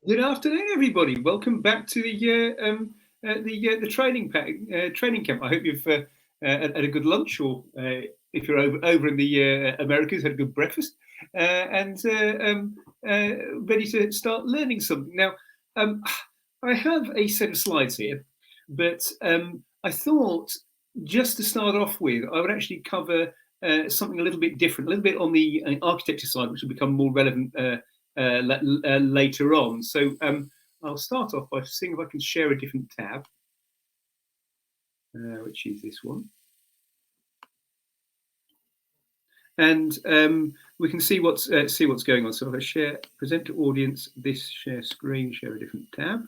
Good afternoon, everybody. Welcome back to the training camp. I hope you've had a good lunch, or if you're over in the Americas, had a good breakfast, and ready to start learning something. Now, I have a set of slides here, but I thought just to start off with, I would actually cover something a little bit different, a little bit on the architecture side, which will become more relevant later on. So I'll start off by seeing if I can share a different tab, which is this one. And we can see what's going on. So if I share, present to audience, this share screen, share a different tab.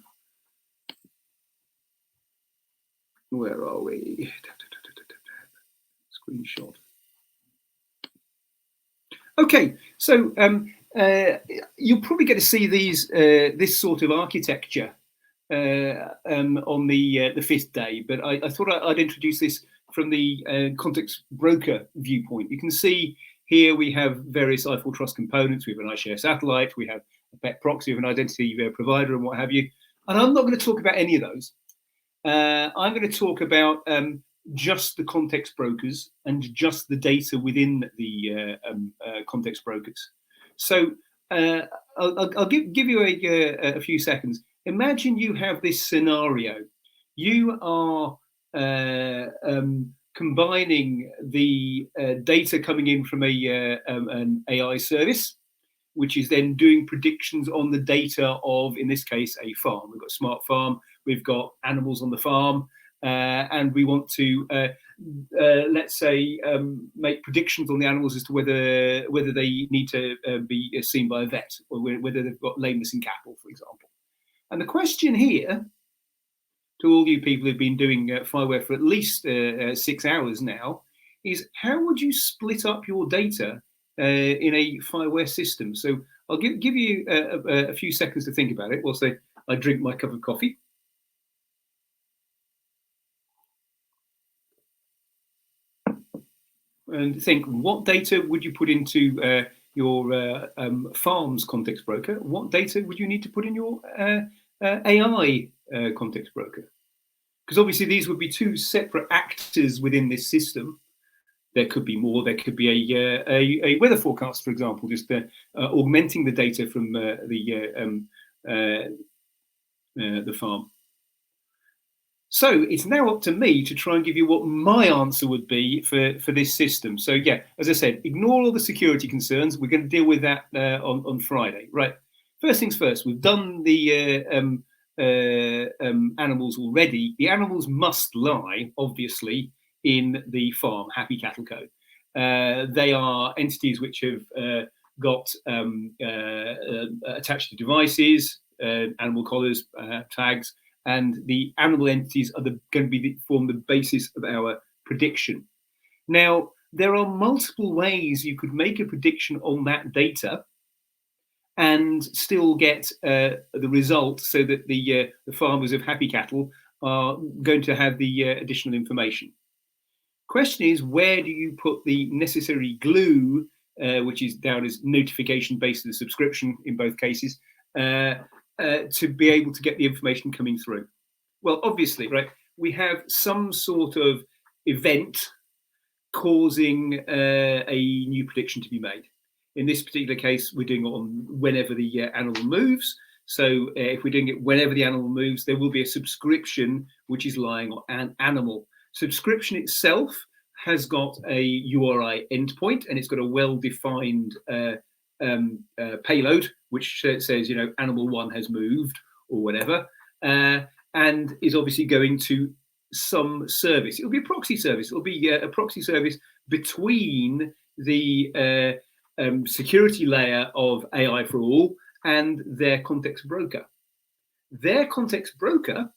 Where are we? Screenshot. Okay, so you'll probably get to see these this sort of architecture on the fifth day, but I thought I'd introduce this from the context broker viewpoint. You can see here we have various i4Trust components. We have an iShare satellite, we have a PET proxy, we have an identity provider, and what have you. And I'm not going to talk about any of those. I'm going to talk about just the context brokers and just the data within the context brokers. So I'll give you a few seconds. Imagine you have this scenario. You are combining the data coming in from an AI service, which is then doing predictions on the data of, in this case, a farm. We've got a smart farm, we've got animals on the farm, and we want to, let's say, make predictions on the animals as to whether they need to be seen by a vet, or whether they've got lameness in cattle, for example. And the question here, to all you people who've been doing FIWARE for at least 6 hours now, is how would you split up your data in a FIWARE system? So I'll give you a few seconds to think about it whilst I drink my cup of coffee. And think, what data would you put into your farm's context broker? What data would you need to put in your AI context broker? Because obviously these would be two separate actors within this system. There could be more. There could be a weather forecast, for example, just augmenting the data from the farm. So it's now up to me to try and give you what my answer would be for this system. So yeah, as I said, ignore all the security concerns. We're going to deal with that on Friday, right? First things first, we've done the animals already. The animals must lie, obviously, in the farm, Happy Cattle Co. They are entities which have got attached to devices, animal collars, tags, and the animal entities are going to form the basis of our prediction. Now, there are multiple ways you could make a prediction on that data and still get the result, so that the farmers of Happy Cattle are going to have the additional information. Question is, where do you put the necessary glue, which is down as notification based on the subscription in both cases, to be able to get the information coming through? Well, obviously, right, we have some sort of event causing a new prediction to be made. In this particular case, we're doing it on whenever the animal moves. So if we're doing it whenever the animal moves, there will be a subscription which is lying on an animal. Subscription itself has got a URI endpoint, and it's got a well-defined payload, which says, animal 1 has moved or whatever, and is obviously going to some service. It'll be a proxy service. It'll be a proxy service between the security layer of AI for all and their context broker. Their context broker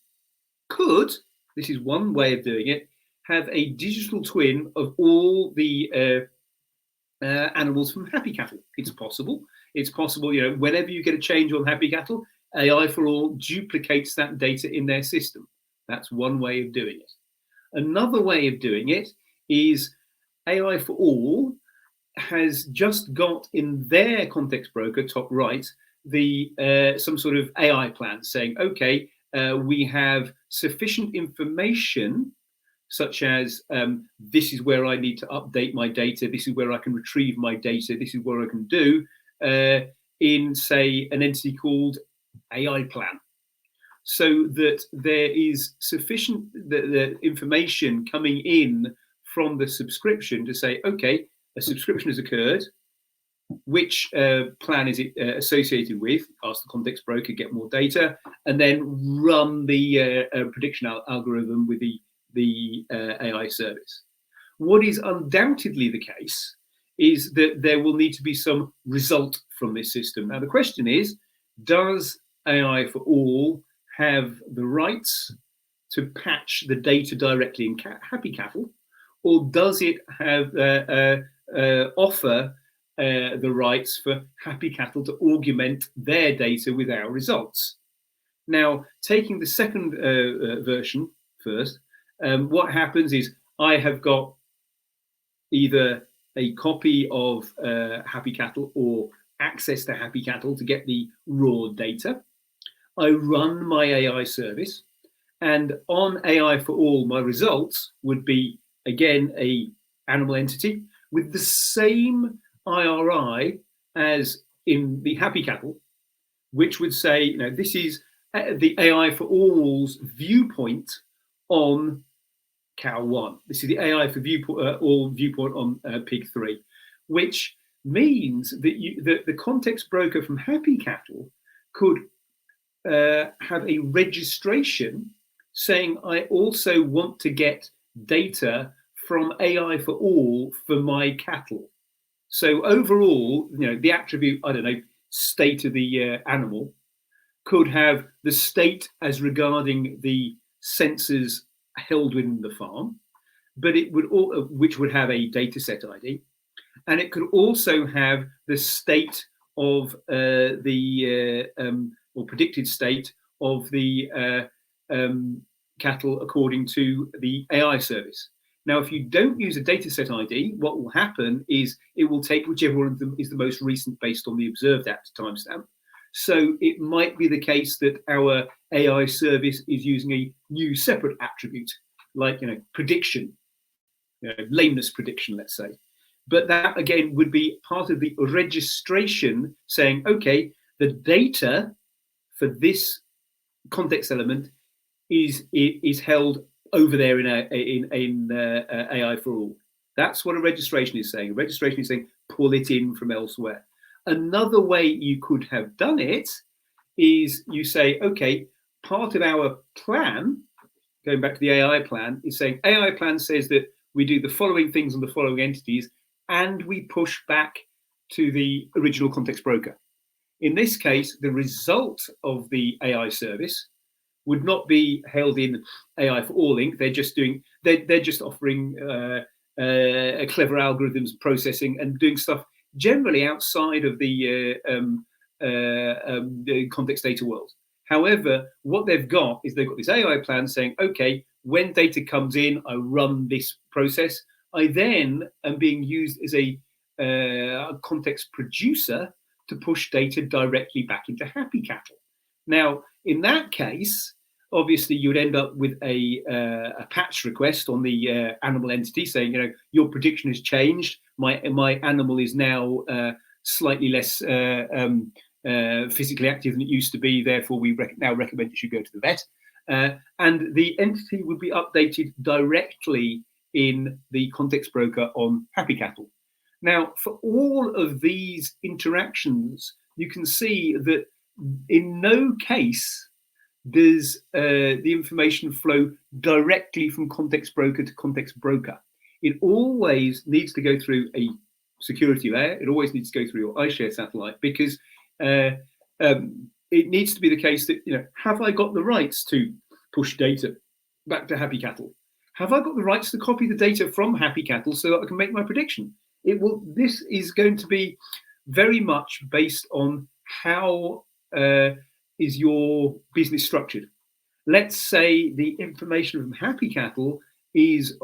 could, this is one way of doing it, have a digital twin of all the animals from Happy Cattle. It's possible. It's possible, whenever you get a change on Happy Cattle, AI for all duplicates that data in their system. That's one way of doing it. Another way of doing it is AI for all has just got in their context broker, top right, some sort of AI plan saying, okay, we have sufficient information, such as this is where I need to update my data, this is where I can retrieve my data, this is what I can do in, say, an entity called AI plan, so that there is sufficient the information coming in from the subscription to say, okay, a subscription has occurred, which plan is it associated with, ask the context broker, get more data, and then run the prediction algorithm with the AI service. What is undoubtedly the case is that there will need to be some result from this system. Now, the question is, does AI for all have the rights to patch the data directly in Happy Cattle, or does it have offer the rights for Happy Cattle to augment their data with our results? Now, taking the second version first, what happens is I have got either a copy of Happy Cattle or access to Happy Cattle to get the raw data. I run my AI service, and on AI for all, my results would be, again, a animal entity with the same IRI as in the Happy Cattle, which would say, you know, this is the AI for all's viewpoint on cow 1. This is the AI for all viewpoint on pig 3, which means that the context broker from Happy Cattle could have a registration saying, I also want to get data from AI for all for my cattle. So overall, you know, the attribute, I don't know, state of the animal could have the state as regarding the sensors held within the farm, but it would which would have a data set ID, and it could also have the state of or predicted state of the cattle according to the AI service. Now, if you don't use a dataset ID, what will happen is it will take whichever one of them is the most recent based on the observed at timestamp. So it might be the case that our AI service is using a new separate attribute, like, you know, prediction, lameness prediction, let's say. But that, again, would be part of the registration saying, okay, the data for this context element is held over there in AI for all. That's what a registration is saying. A registration is saying pull it in from elsewhere. Another way you could have done it is you say, okay, part of our plan, going back to the AI plan, is saying AI plan says that we do the following things on the following entities, and we push back to the original context broker. In this case, the result of the AI service would not be held in AI for all Inc. They're just offering clever algorithms, processing, and doing stuff generally outside of the context data world. However, what they've got is they've got this AI plan saying, okay, when data comes in, I run this process. I then am being used as a context producer to push data directly back into Happy Cattle. Now, in that case, obviously, you would end up with a patch request on the animal entity saying, you know, your prediction has changed. My animal is now slightly less physically active than it used to be. Therefore, we now recommend you should go to the vet. And the entity would be updated directly in the context broker on Happy Cattle. Now, for all of these interactions, you can see that in no case does the information flow directly from context broker to context broker. It always needs to go through a security layer. It always needs to go through your iShare satellite, because it needs to be the case that, you know, have I got the rights to push data back to Happy Cattle? Have I got the rights to copy the data from Happy Cattle so that I can make my prediction? This is going to be very much based on how is your business structured. Let's say the information from Happy Cattle is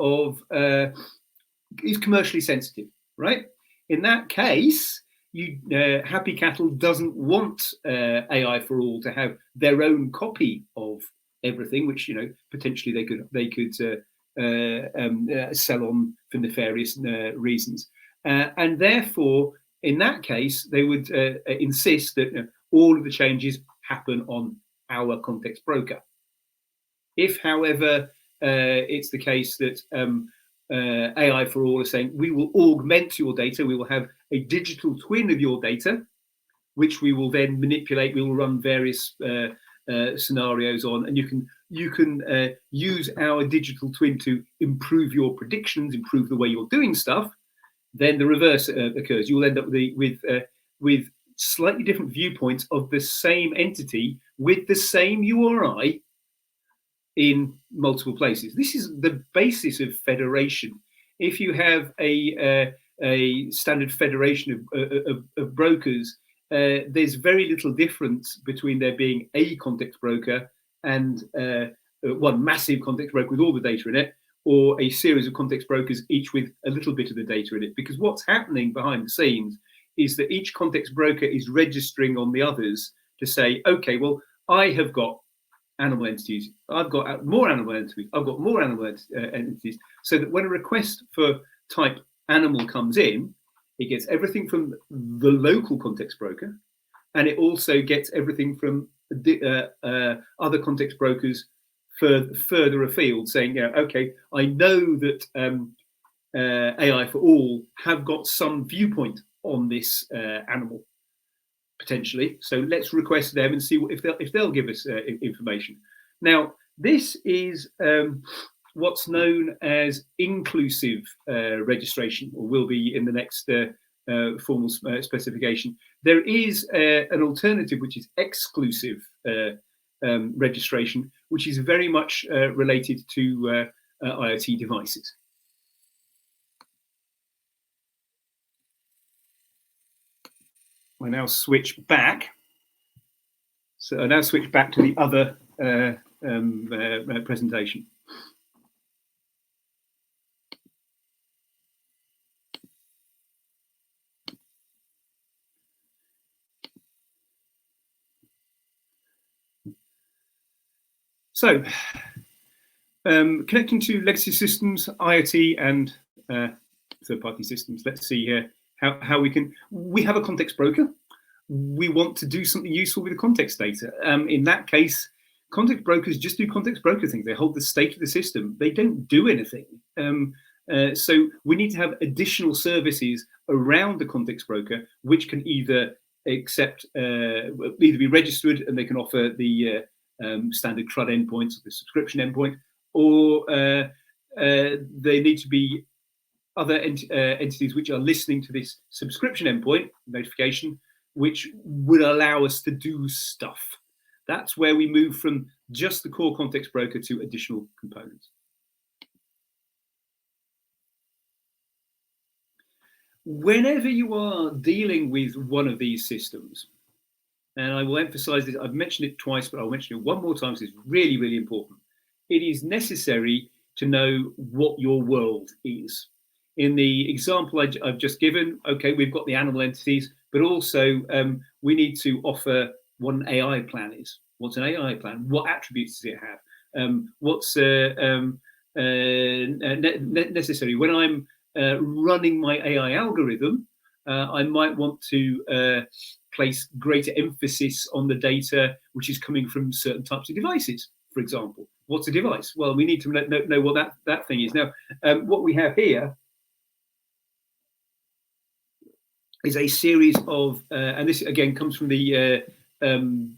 commercially sensitive, right? In that case, Happy Cattle doesn't want AI4All to have their own copy of everything, which potentially they could sell on for nefarious reasons, and therefore in that case they would insist that all of the changes happen on our context broker. If, however, it's the case that AI4All are saying we will augment your data, we will have a digital twin of your data, which we will then manipulate. We will run various scenarios on, and you can use our digital twin to improve your predictions, improve the way you're doing stuff. Then the reverse occurs. You'll end up with slightly different viewpoints of the same entity with the same URI in multiple places. This is the basis of federation. If you have a standard federation of brokers, there's very little difference between there being a context broker and one massive context broker with all the data in it, or a series of context brokers, each with a little bit of the data in it. Because what's happening behind the scenes is that each context broker is registering on the others to say, okay, well, I have got animal entities, I've got more animal entities, I've got more animal entities, so that when a request for type animal comes in, it gets everything from the local context broker, and it also gets everything from the other context brokers further afield, saying, yeah, okay, I know that AI4All have got some viewpoint on this animal, potentially. So let's request them and see if they'll give us information. Now, this is what's known as inclusive registration, or will be in the next formal specification. There is an alternative, which is exclusive registration, which is very much related to IoT devices. I now switch back. So I now switch back to the other presentation. So, connecting to legacy systems, IoT, and third-party systems. Let's see here how we can. We have a context broker. We want to do something useful with the context data. In that case, context brokers just do context broker things. They hold the state of the system. They don't do anything. So we need to have additional services around the context broker, which can either accept, either be registered and they can offer the standard CRUD endpoints, or the subscription endpoint, or they need to be other entities which are listening to this subscription endpoint notification, which would allow us to do stuff. That's where we move from just the core context broker to additional components. Whenever you are dealing with one of these systems, and I will emphasize this, I've mentioned it twice, but I'll mention it one more time because it's really, really important. It is necessary to know what your world is. In the example I've just given, okay, we've got the animal entities, but also we need to offer what an AI plan is. What's an AI plan? What attributes does it have? What's necessary? When I'm running my AI algorithm, I might want to place greater emphasis on the data which is coming from certain types of devices, for example. What's a device? Well, we need to know what that thing is. Now, what we have here is a series of, and this again comes from the NGSI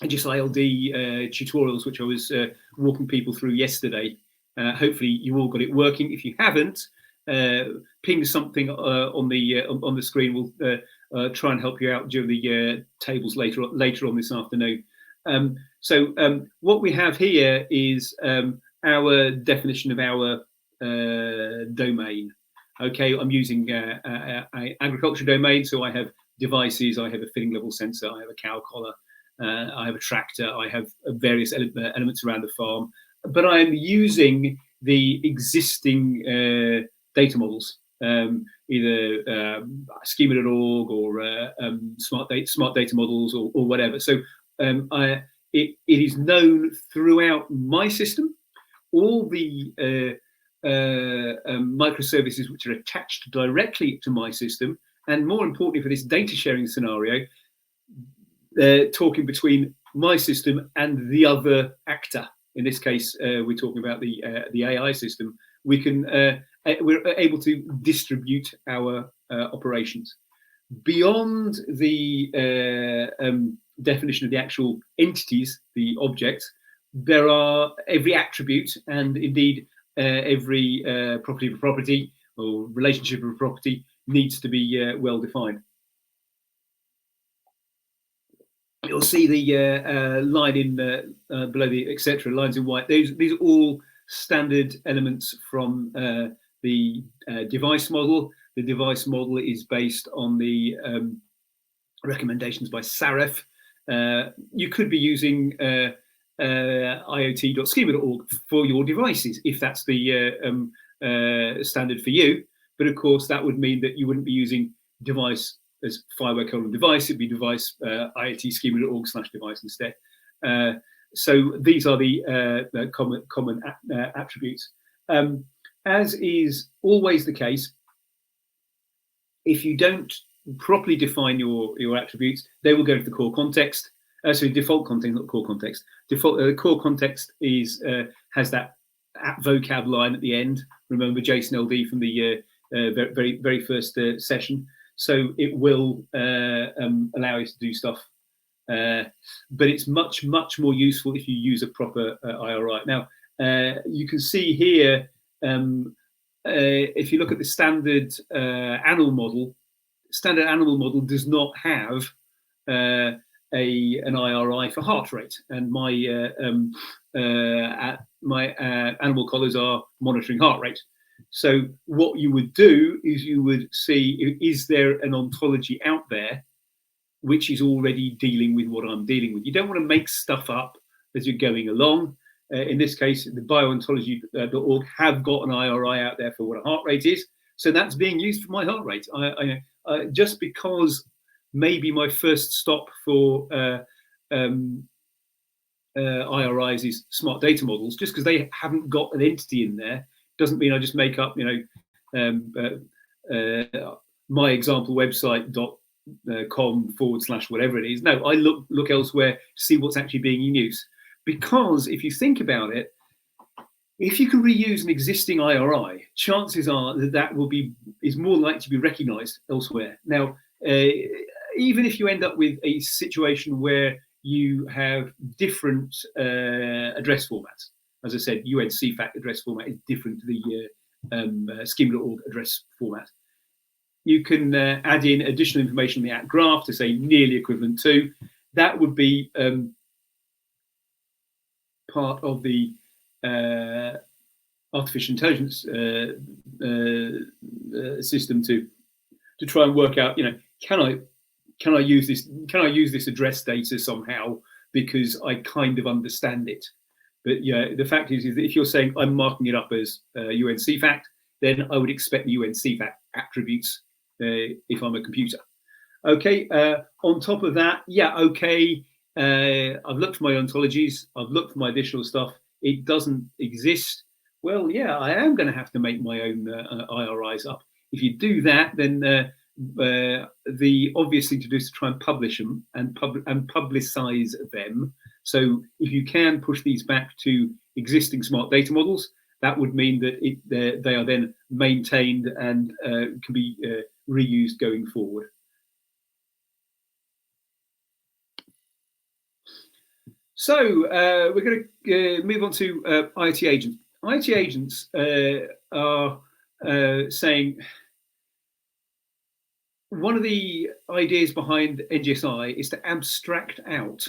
LD tutorials, which I was walking people through yesterday. Hopefully you all got it working. If you haven't, ping something on the screen. We'll try and help you out during the tables later on this afternoon. So what we have here is our definition of our domain. Okay, I'm using an agriculture domain, so I have devices, I have a fitting level sensor, I have a cow collar, I have a tractor, I have various elements around the farm, but I'm using the existing data models either schema.org or smart data models or whatever. So it is known throughout my system. All the microservices which are attached directly to my system, and more importantly for this data sharing scenario, talking between my system and the other actor. In this case, we're talking about the AI system. We're able to distribute our operations beyond the definition of the actual entities, the objects. There are every attribute and indeed every property of a property or relationship of a property needs to be well defined. You'll see the line in below the etc. lines in white. These are all standard elements from the device model. The device model is based on the recommendations by Saref. You could be using IoT.schema.org for your devices if that's the standard for you. But of course, that would mean that you wouldn't be using device as FIWARE device. It'd be device IoT schema.org/device instead. So these are the common attributes. As is always the case, if you don't properly define your attributes, they will go to the core context. So default context, not core context. Default core context is has that vocab line at the end. Remember JSON LD from the very first session. So it will allow you to do stuff, but it's much more useful if you use a proper IRI. Now you can see here, if you look at the standard animal model does not have an IRI for heart rate, and my animal collars are monitoring heart rate. So what you would do is you would see, is there an ontology out there which is already dealing with what I'm dealing with? You don't want to make stuff up as you're going along. In this case, the bioontology.org have got an IRI out there for what a heart rate is. So that's being used for my heart rate. Just because maybe my first stop for IRIs is smart data models, just because they haven't got an entity in there, doesn't mean I just make up, my example website.com / whatever it is. No, I look elsewhere to see what's actually being in use. Because if you think about it, if you can reuse an existing IRI, chances are that is more likely to be recognized elsewhere. Now, even if you end up with a situation where you have different address formats, as I said, UNCFAT address format is different to the schema.org address format. You can add in additional information on the at graph to say nearly equivalent to. That would be part of the artificial intelligence system to try and work out, can I use this address data somehow because I kind of understand it. But the fact is that if you're saying I'm marking it up as UNCFAT, then I would expect the UNCFAT attributes if I'm a computer. Okay, on top of that, I've looked for my ontologies, I've looked for my additional stuff, it doesn't exist. Well, yeah, I am going to have to make my own IRIs up. If you do that, then the obvious thing to do is to try and publish them and publicize them. So if you can push these back to existing smart data models, that would mean that they are then maintained and can be reused going forward. So we're going to move on to IoT agents. IoT agents are saying one of the ideas behind NGSI is to abstract out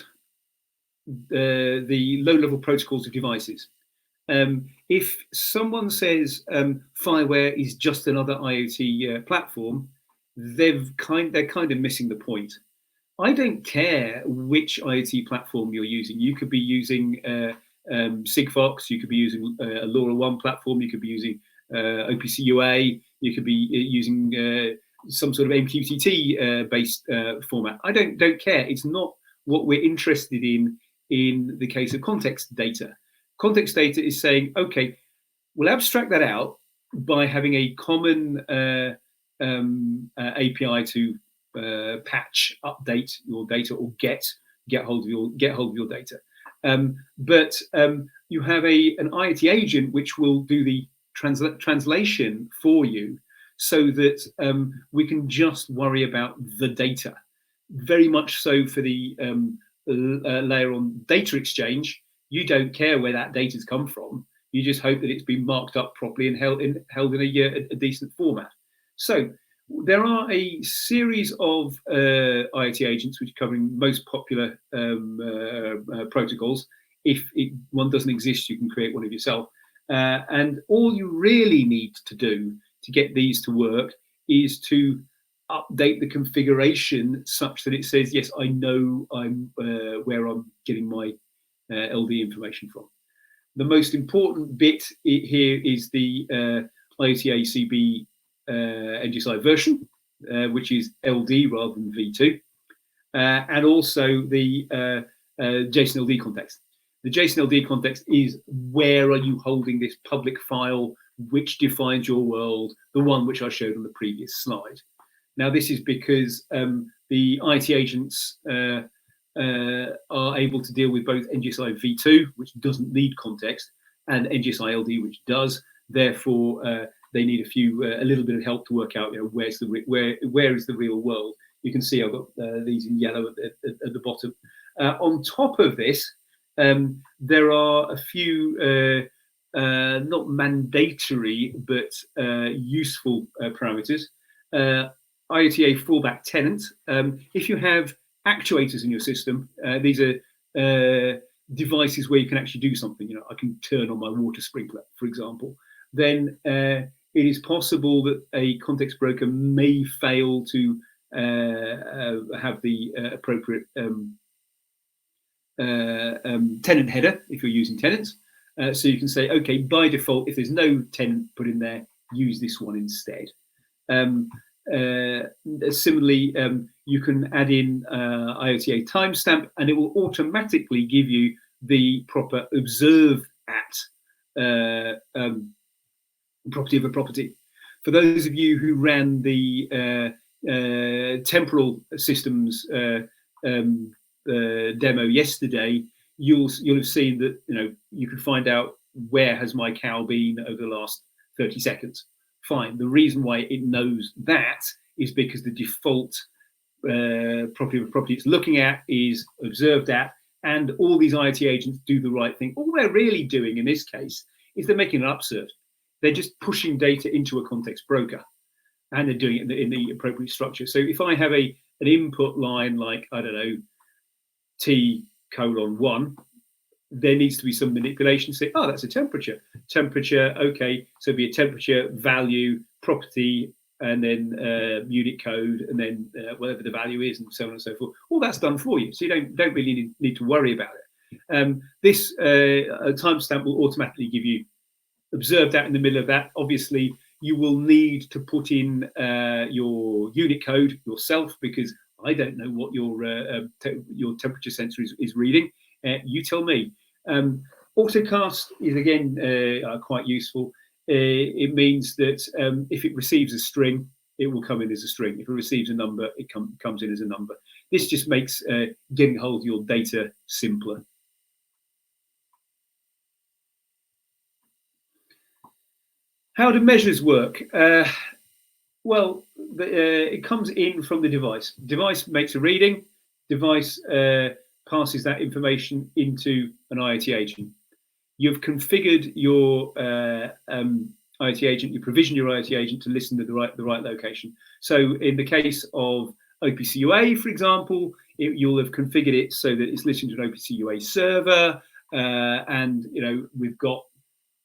the low-level protocols of devices. If someone says FIWARE is just another IoT platform, they're kind of missing the point. I don't care which IoT platform you're using. You could be using Sigfox, you could be using a LoRaWAN platform, you could be using OPC UA, You could be using some sort of MQTT based format. I don't care. It's not what we're interested in the case of context data. Context data is saying, okay, we'll abstract that out by having a common API to patch, update your data, or get hold of your data. But you have an IoT agent which will do the translation for you, so that we can just worry about the data. Very much so for the layer on data exchange. You don't care where that data's come from. You just hope that it's been marked up properly and held in a decent format. So there are a series of IoT agents which are covering most popular protocols. If one doesn't exist, you can create one of yourself. And all you really need to do to get these to work is to update the configuration such that it says, yes, I know I'm where I'm getting my LD information from. The most important bit here is the IoT ACB NGSI version, which is LD rather than V2, and also the JSON LD context. The JSON LD context is where are you holding this public file, which defines your world, the one which I showed on the previous slide. Now, this is because the IoT agents are able to deal with both NGSI V2, which doesn't need context, and NGSI LD, which does. Therefore, they need a little bit of help to work out, where is the real world. You can see I've got these in yellow at the bottom. On top of this, there are a few not mandatory but useful parameters. IoTA fallback tenant. If you have actuators in your system, these are devices where you can actually do something. I can turn on my water sprinkler, for example. Then it is possible that a context broker may fail to have the appropriate tenant header if you're using tenants. So you can say, okay, by default, if there's no tenant put in there, use this one instead. Similarly, you can add in IoTA timestamp, and it will automatically give you the proper observe at property of a property. For those of you who ran the temporal systems demo yesterday, you'll have seen that you can find out where has my cow been over the last 30 seconds. Fine. The reason why it knows that is because the default property of a property it's looking at is observed at, and all these IoT agents do the right thing. All they're really doing in this case is they're making an upsert. They're just pushing data into a context broker, and they're doing it in the appropriate structure. So if I have an input line like, I don't know, T:1, there needs to be some manipulation to say, oh, that's a temperature. Temperature, okay, so it'd be a temperature, value, property, and then unit code, and then whatever the value is, and so on and so forth. All that's done for you, so you don't really need to worry about it. This timestamp will automatically give you observed that in the middle of that. Obviously, you will need to put in your unit code yourself, because I don't know what your temperature sensor is reading. You tell me. AutoCast is again quite useful. It means that if it receives a string, it will come in as a string. If it receives a number, it comes in as a number. This just makes getting hold of your data simpler. How do measures work? Well, it comes in from the device. Device makes a reading. Device passes that information into an IoT agent. You've configured your IoT agent. You provision your IoT agent to listen to the right location. So in the case of OPC UA, for example, you'll have configured it so that it's listening to an OPC UA server, and we've got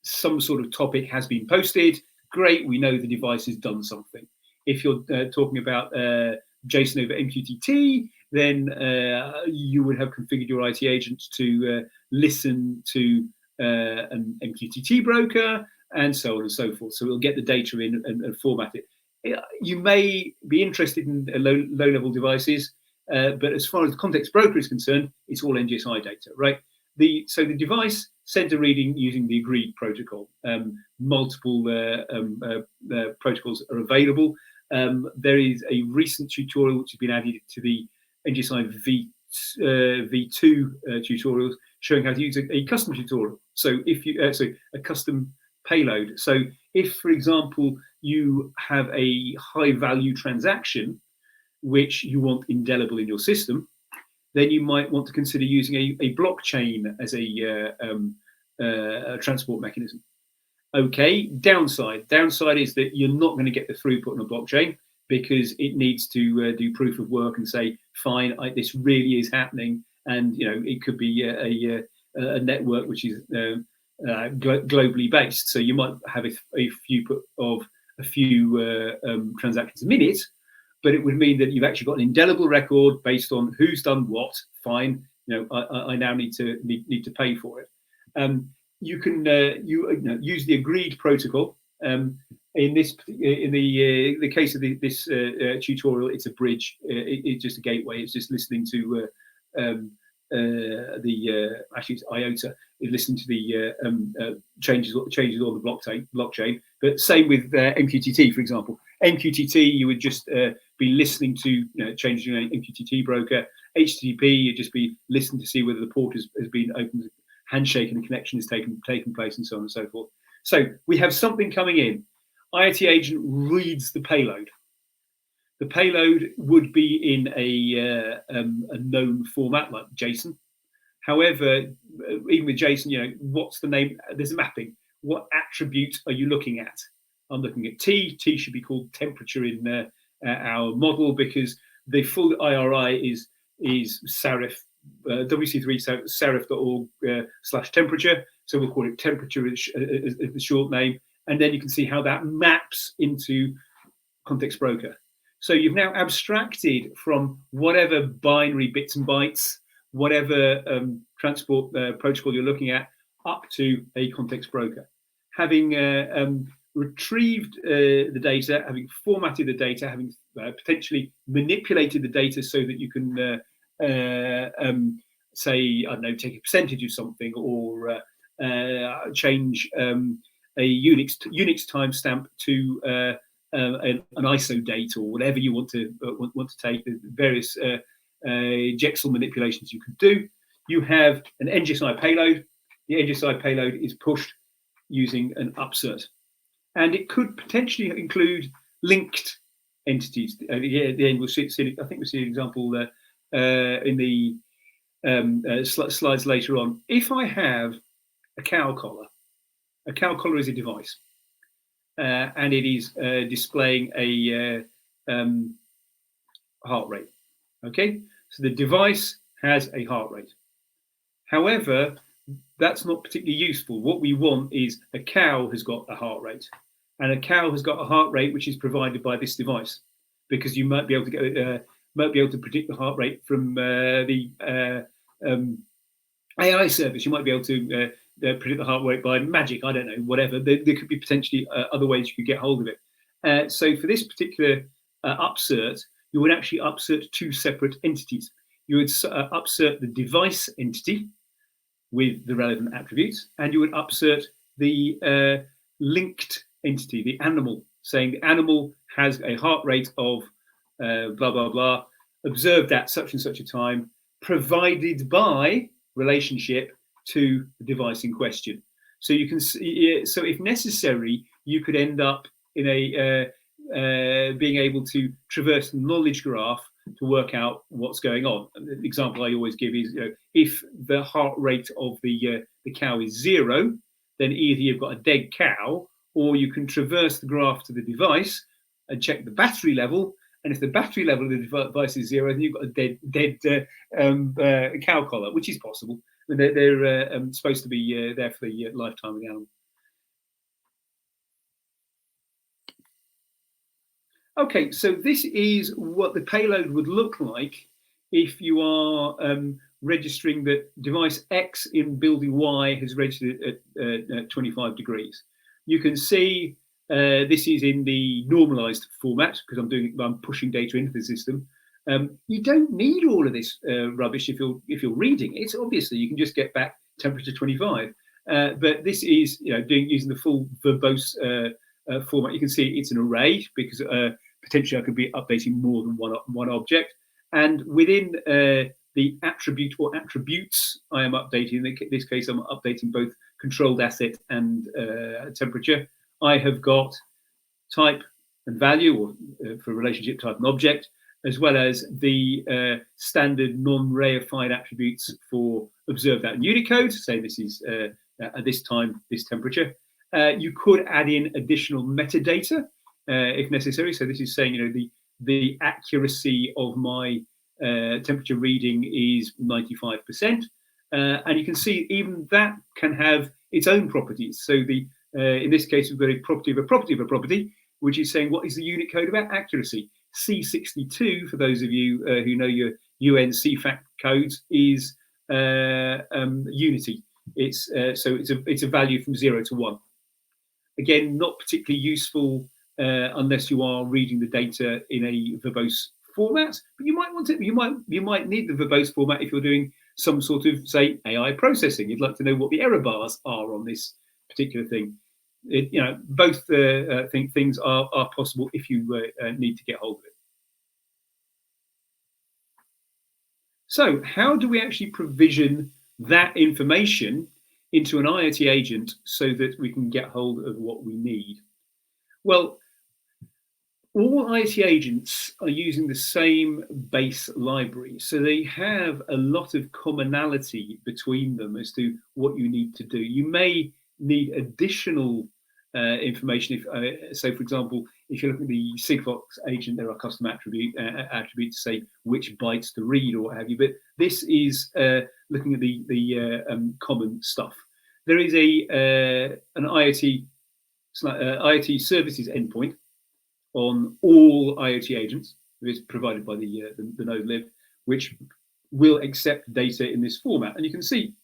some sort of topic has been posted. Great, we know the device has done something. If you're talking about JSON over MQTT, then you would have configured your IoT agent to listen to an MQTT broker, and so on and so forth. So it'll get the data in and format it. You may be interested in low-level devices, but as far as the context broker is concerned, it's all NGSI data, right? So the device sends a reading using the agreed protocol. Multiple protocols are available. There is a recent tutorial which has been added to the NGSI V2 tutorials showing how to use a custom tutorial. So if you a custom payload. So if, for example, you have a high-value transaction which you want indelible in your system, then you might want to consider using a blockchain as a transport mechanism. Okay, downside is that you're not going to get the throughput on a blockchain because it needs to do proof of work and say, fine, this really is happening, and it could be a network which is globally based. So you might have a few transactions a minute, but it would mean that you've actually got an indelible record based on who's done what. Fine, I now need to pay for it. You can use the agreed protocol. In the case of this tutorial, it's a bridge. It's just a gateway. It's just listening to actually it's IOTA. It's listening to the changes on the blockchain. But same with MQTT, for example. MQTT, you would just be listening to changes in MQTT broker. HTTP, you'd just be listening to see whether the port has been opened, handshake and the connection has taken place, and so on and so forth. So we have something coming in. IoT agent reads the payload. The payload would be in a known format like JSON. However, even with JSON, what's the name? There's a mapping. What attribute are you looking at? I'm looking at T. T should be called temperature in our model because the full IRI is serif, wc3 serif.org/temperature. So we'll call it temperature as the short name. And then you can see how that maps into context broker. So you've now abstracted from whatever binary bits and bytes, whatever transport protocol you're looking at, up to a context broker. Having retrieved the data, having formatted the data, having potentially manipulated the data so that you can say, I don't know, take a percentage of something or change a Unix timestamp to an ISO date or whatever you want to take. The various Jexel manipulations you can do. You have an NGSI payload. The NGSI payload is pushed using an upsert, and it could potentially include linked entities. At the end, we'll see. I think we'll see an example in the slides later on. If I have a cow collar is a device, and it is displaying a heart rate. Okay, so the device has a heart rate. However, that's not particularly useful. What we want is a cow has got a heart rate, and a cow has got a heart rate which is provided by this device, because you might be able to predict the heart rate from the AI service. You might be able to predict the heart rate by magic. I don't know, whatever. There could be potentially other ways you could get hold of it. So for this particular upsert, you would actually upsert two separate entities. You would upsert the device entity with the relevant attributes, and you would upsert the linked entity, the animal, saying the animal has a heart rate of blah, blah, blah, observed at such and such a time, provided by relationship to the device in question. So you can see, so if necessary, you could end up in a being able to traverse the knowledge graph to work out what's going on. The example I always give is, if the heart rate of the cow is 0, then either you've got a dead cow, or you can traverse the graph to the device and check the battery level. And if the battery level of the device is 0, then you've got a dead cow collar, which is possible. They're supposed to be there for the lifetime of the animal. Okay, so this is what the payload would look like if you are registering that device X in building Y has registered at 25 degrees. You can see this is in the normalized format because I'm pushing data into the system. You don't need all of this rubbish if you're reading. It's obviously you can just get back temperature 25. But this is using the full verbose format. You can see it's an array because potentially I could be updating more than one object. And within the attribute or attributes I am updating, in this case I'm updating both controlled asset and temperature. I have got type and value, or for relationship type and object, as well as the standard non-reified attributes for observed out in Unicode. Say this is at this time, this temperature. You could add in additional metadata if necessary. So this is saying, the accuracy of my temperature reading is 95%. And you can see even that can have its own properties. So in this case, we've got a property of a property of a property, which is saying what is the unit code about accuracy. C62, for those of you who know your UN CFAC codes, is unity. It's a value from 0 to 1. Again, not particularly useful unless you are reading the data in a verbose format. But you might want it. You might need the verbose format if you're doing some sort of, say, AI processing. You'd like to know what the error bars are on this particular thing. Both things are possible if you need to get hold of it. So how do we actually provision that information into an IoT agent so that we can get hold of what we need? Well, all IoT agents are using the same base library, so they have a lot of commonality between them as to what you need to do. You may need additional information. If, so for example, if you look at the Sigfox agent, there are custom attributes to say which bytes to read or what have you. But this is looking at the common stuff. There is an IoT services endpoint on all IoT agents. It is provided by the node lib, which will accept data in this format. And you can see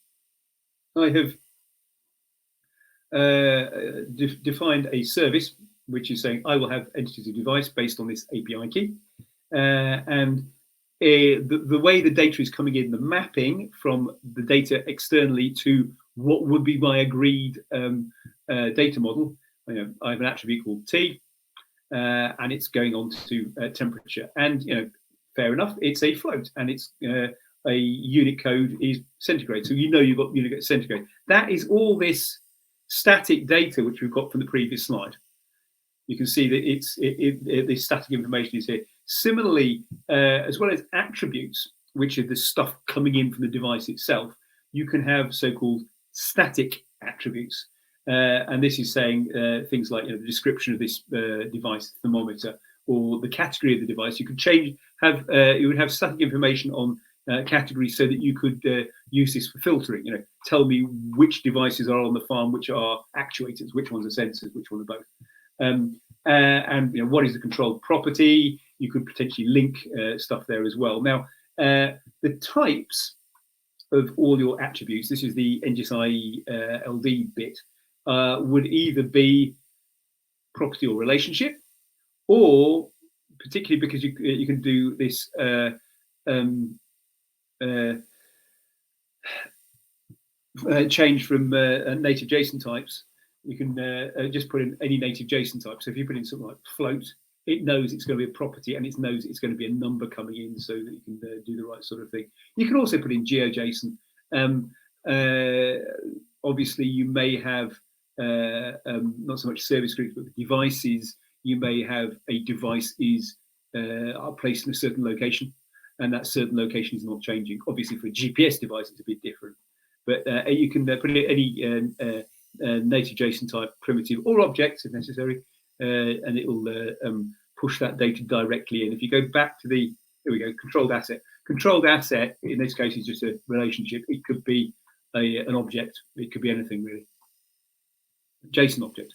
I have defined a service which is saying I will have entities of device based on this API key, and the way the data is coming in, the mapping from the data externally to what would be my agreed data model. I have an attribute called T, and it's going on to temperature, and fair enough, it's a float, and it's a unit code is centigrade, so you've got unit centigrade. That is all this static data which we've got from the previous slide. You can see that the static information is here. Similarly, as well as attributes, which are the stuff coming in from the device itself, you can have so-called static attributes. And this is saying things like the description of this device, thermometer, or the category of the device. You could you would have static information on categories so that you could use this for filtering. Tell me which devices are on the farm, which are actuators, which ones are sensors, which one are both. And what is the controlled property? You could potentially link stuff there as well. Now, the types of all your attributes, this is the NGSI LD bit, would either be property or relationship, or particularly because you can do this change from native JSON types. You can just put in any native JSON type. So if you put in something like float, it knows it's going to be a property, and it knows it's going to be a number coming in, so that you can do the right sort of thing. You can also put in GeoJSON. Obviously, you may have not so much service groups, but devices. You may have a device are placed in a certain location, and that certain location is not changing. Obviously, for a GPS device, it's a bit different. But you can put in any native JSON type primitive or objects if necessary, and it will push that data directly in. If you go back to here we go, controlled asset. Controlled asset in this case is just a relationship. It could be an object. It could be anything really. JSON object.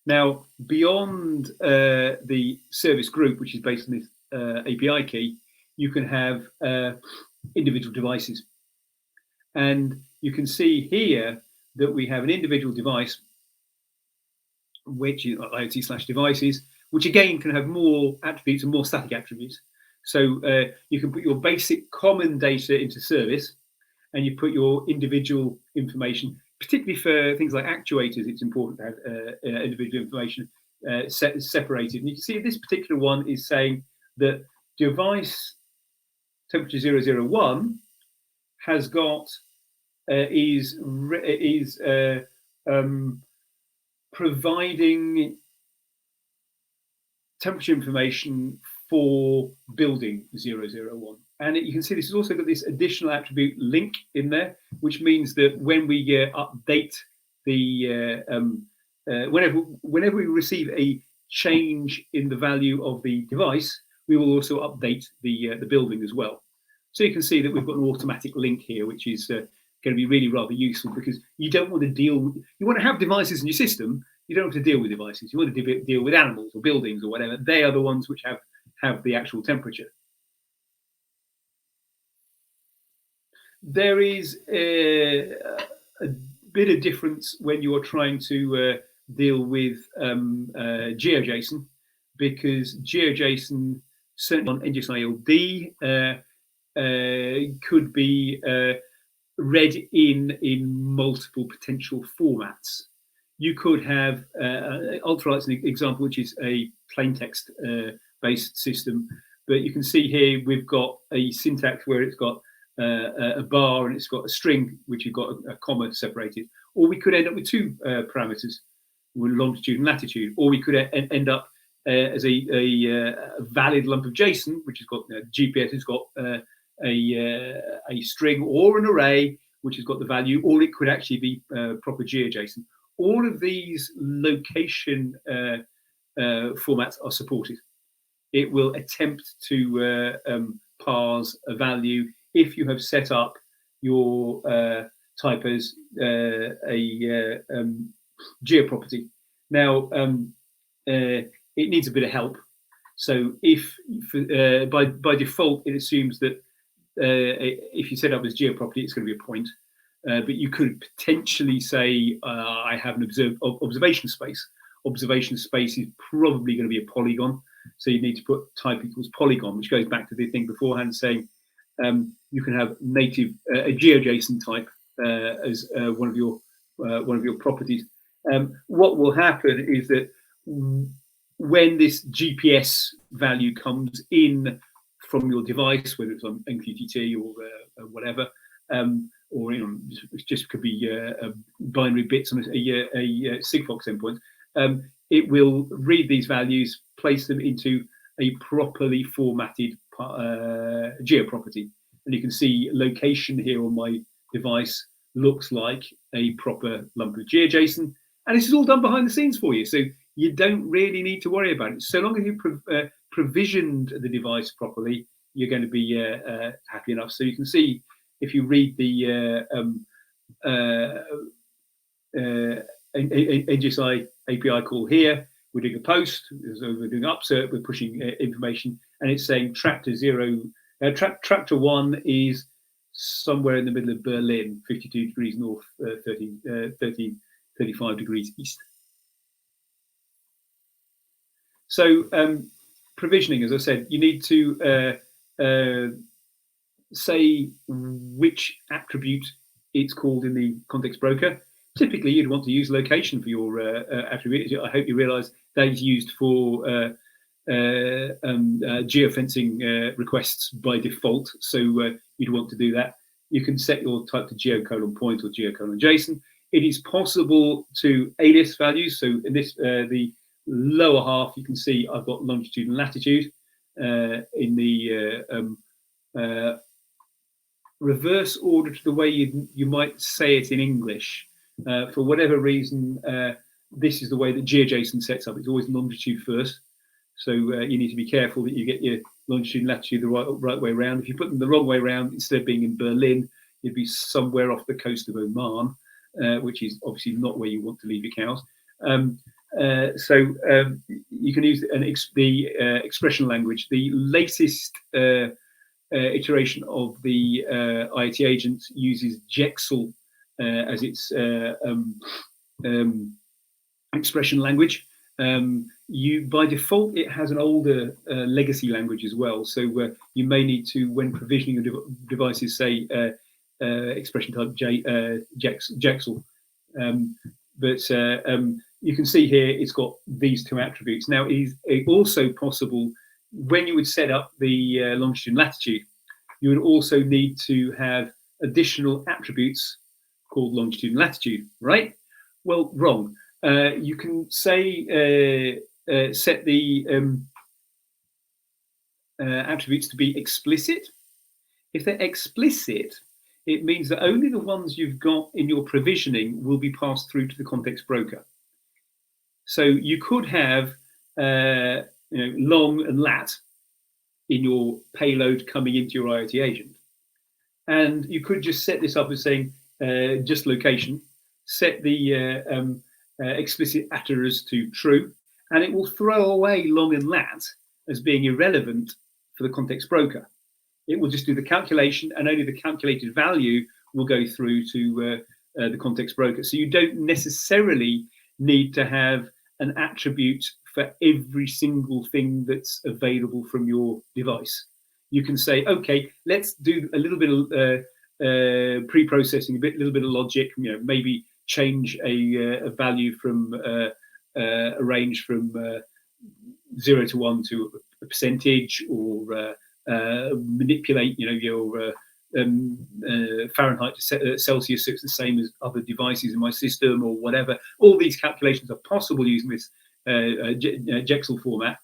Now, beyond the service group, which is based on this API key, you can have individual devices. And you can see here that we have an individual device which is IoT/devices, which again can have more attributes and more static attributes. So you can put your basic common data into service, and you put your individual information, particularly for things like actuators. It's important to have individual information separated. And you can see this particular one is saying that device temperature 001 has got is providing temperature information for building 001. And you can see this has also got this additional attribute link in there, which means that when we update the, whenever we receive a change in the value of the device, we will also update the building as well. So you can see that we've got an automatic link here, which is going to be really rather useful, because you don't want to deal with, you want to have devices in your system. You don't have to deal with devices. You want to deal with animals or buildings or whatever. They are the ones which have the actual temperature. There is a bit of difference when you're trying to deal with GeoJSON, because GeoJSON, certainly on NGSI LD, could be read in multiple potential formats. You could have UltraLight's an example, which is a plain text based system, but you can see here we've got a syntax where it's got a bar and it's got a string which you've got a comma separated, or we could end up with two parameters, with longitude and latitude, or we could end up as a valid lump of JSON, which has got GPS has got a string or an array which has got the value, or it could actually be proper GeoJSON. All of these location formats are supported. It will attempt to parse a value if you have set up your type as a geoproperty. Now, it needs a bit of help. So if by default, it assumes that if you set up as geoproperty, it's going to be a point. But you could potentially say, I have an observation space. Observation space is probably going to be a polygon. So you need to put type equals polygon, which goes back to the thing beforehand saying you can have native a GeoJSON type as one of your properties. What will happen is that when this GPS value comes in from your device, whether it's on MQTT or whatever, or it just could be binary bits on a Sigfox endpoint, it will read these values, place them into a properly formatted geoproperty. And you can see location here on my device looks like a proper lump of GeoJSON. And this is all done behind the scenes for you. So you don't really need to worry about it. So long as you provisioned the device properly, you're going to be happy enough. So you can see if you read the NGSI API call here, we're doing a post, so we're doing upsert, we're pushing information, and it's saying tractor one is somewhere in the middle of Berlin, 52 degrees north, 35 degrees east. So provisioning, as I said, you need to say which attribute it's called in the context broker. Typically, you'd want to use location for your attribute. I hope you realise that is used for geofencing requests by default. So you'd want to do that. You can set your type to geo::point or geo::JSON. It is possible to alias values. So in this, the lower half, you can see I've got longitude and latitude. In the reverse order to the way you might say it in English. For whatever reason, this is the way that GeoJSON sets up. It's always longitude first. So you need to be careful that you get your longitude and latitude the right way around. If you put them the wrong way around, instead of being in Berlin, you'd be somewhere off the coast of Oman, which is obviously not where you want to leave your cows. So you can use the expression language. The latest iteration of the IoT agent uses Jexel as its expression language. You by default it has an older legacy language as well, so you may need to, when provisioning your devices, say expression type Jexel. But you can see here it's got these two attributes. Now, it is also possible when you would set up the longitude and latitude, you would also need to have additional attributes called longitude and latitude, right? Well, wrong. You can say set the attributes to be explicit. If they're explicit, it means that only the ones you've got in your provisioning will be passed through to the context broker. So you could have long and lat in your payload coming into your IoT agent. And you could just set this up as saying just location, set the explicit attrs to true, and it will throw away long and lat as being irrelevant for the context broker. It will just do the calculation, and only the calculated value will go through to the context broker. So you don't necessarily need to have an attribute for every single thing that's available from your device. You can say, okay, let's do a little bit of pre-processing, a little bit of logic. Maybe change a value from a range from 0 to 1 to a percentage, or manipulate, your Fahrenheit to Celsius, so it's the same as other devices in my system, or whatever. All these calculations are possible using this Jexel format.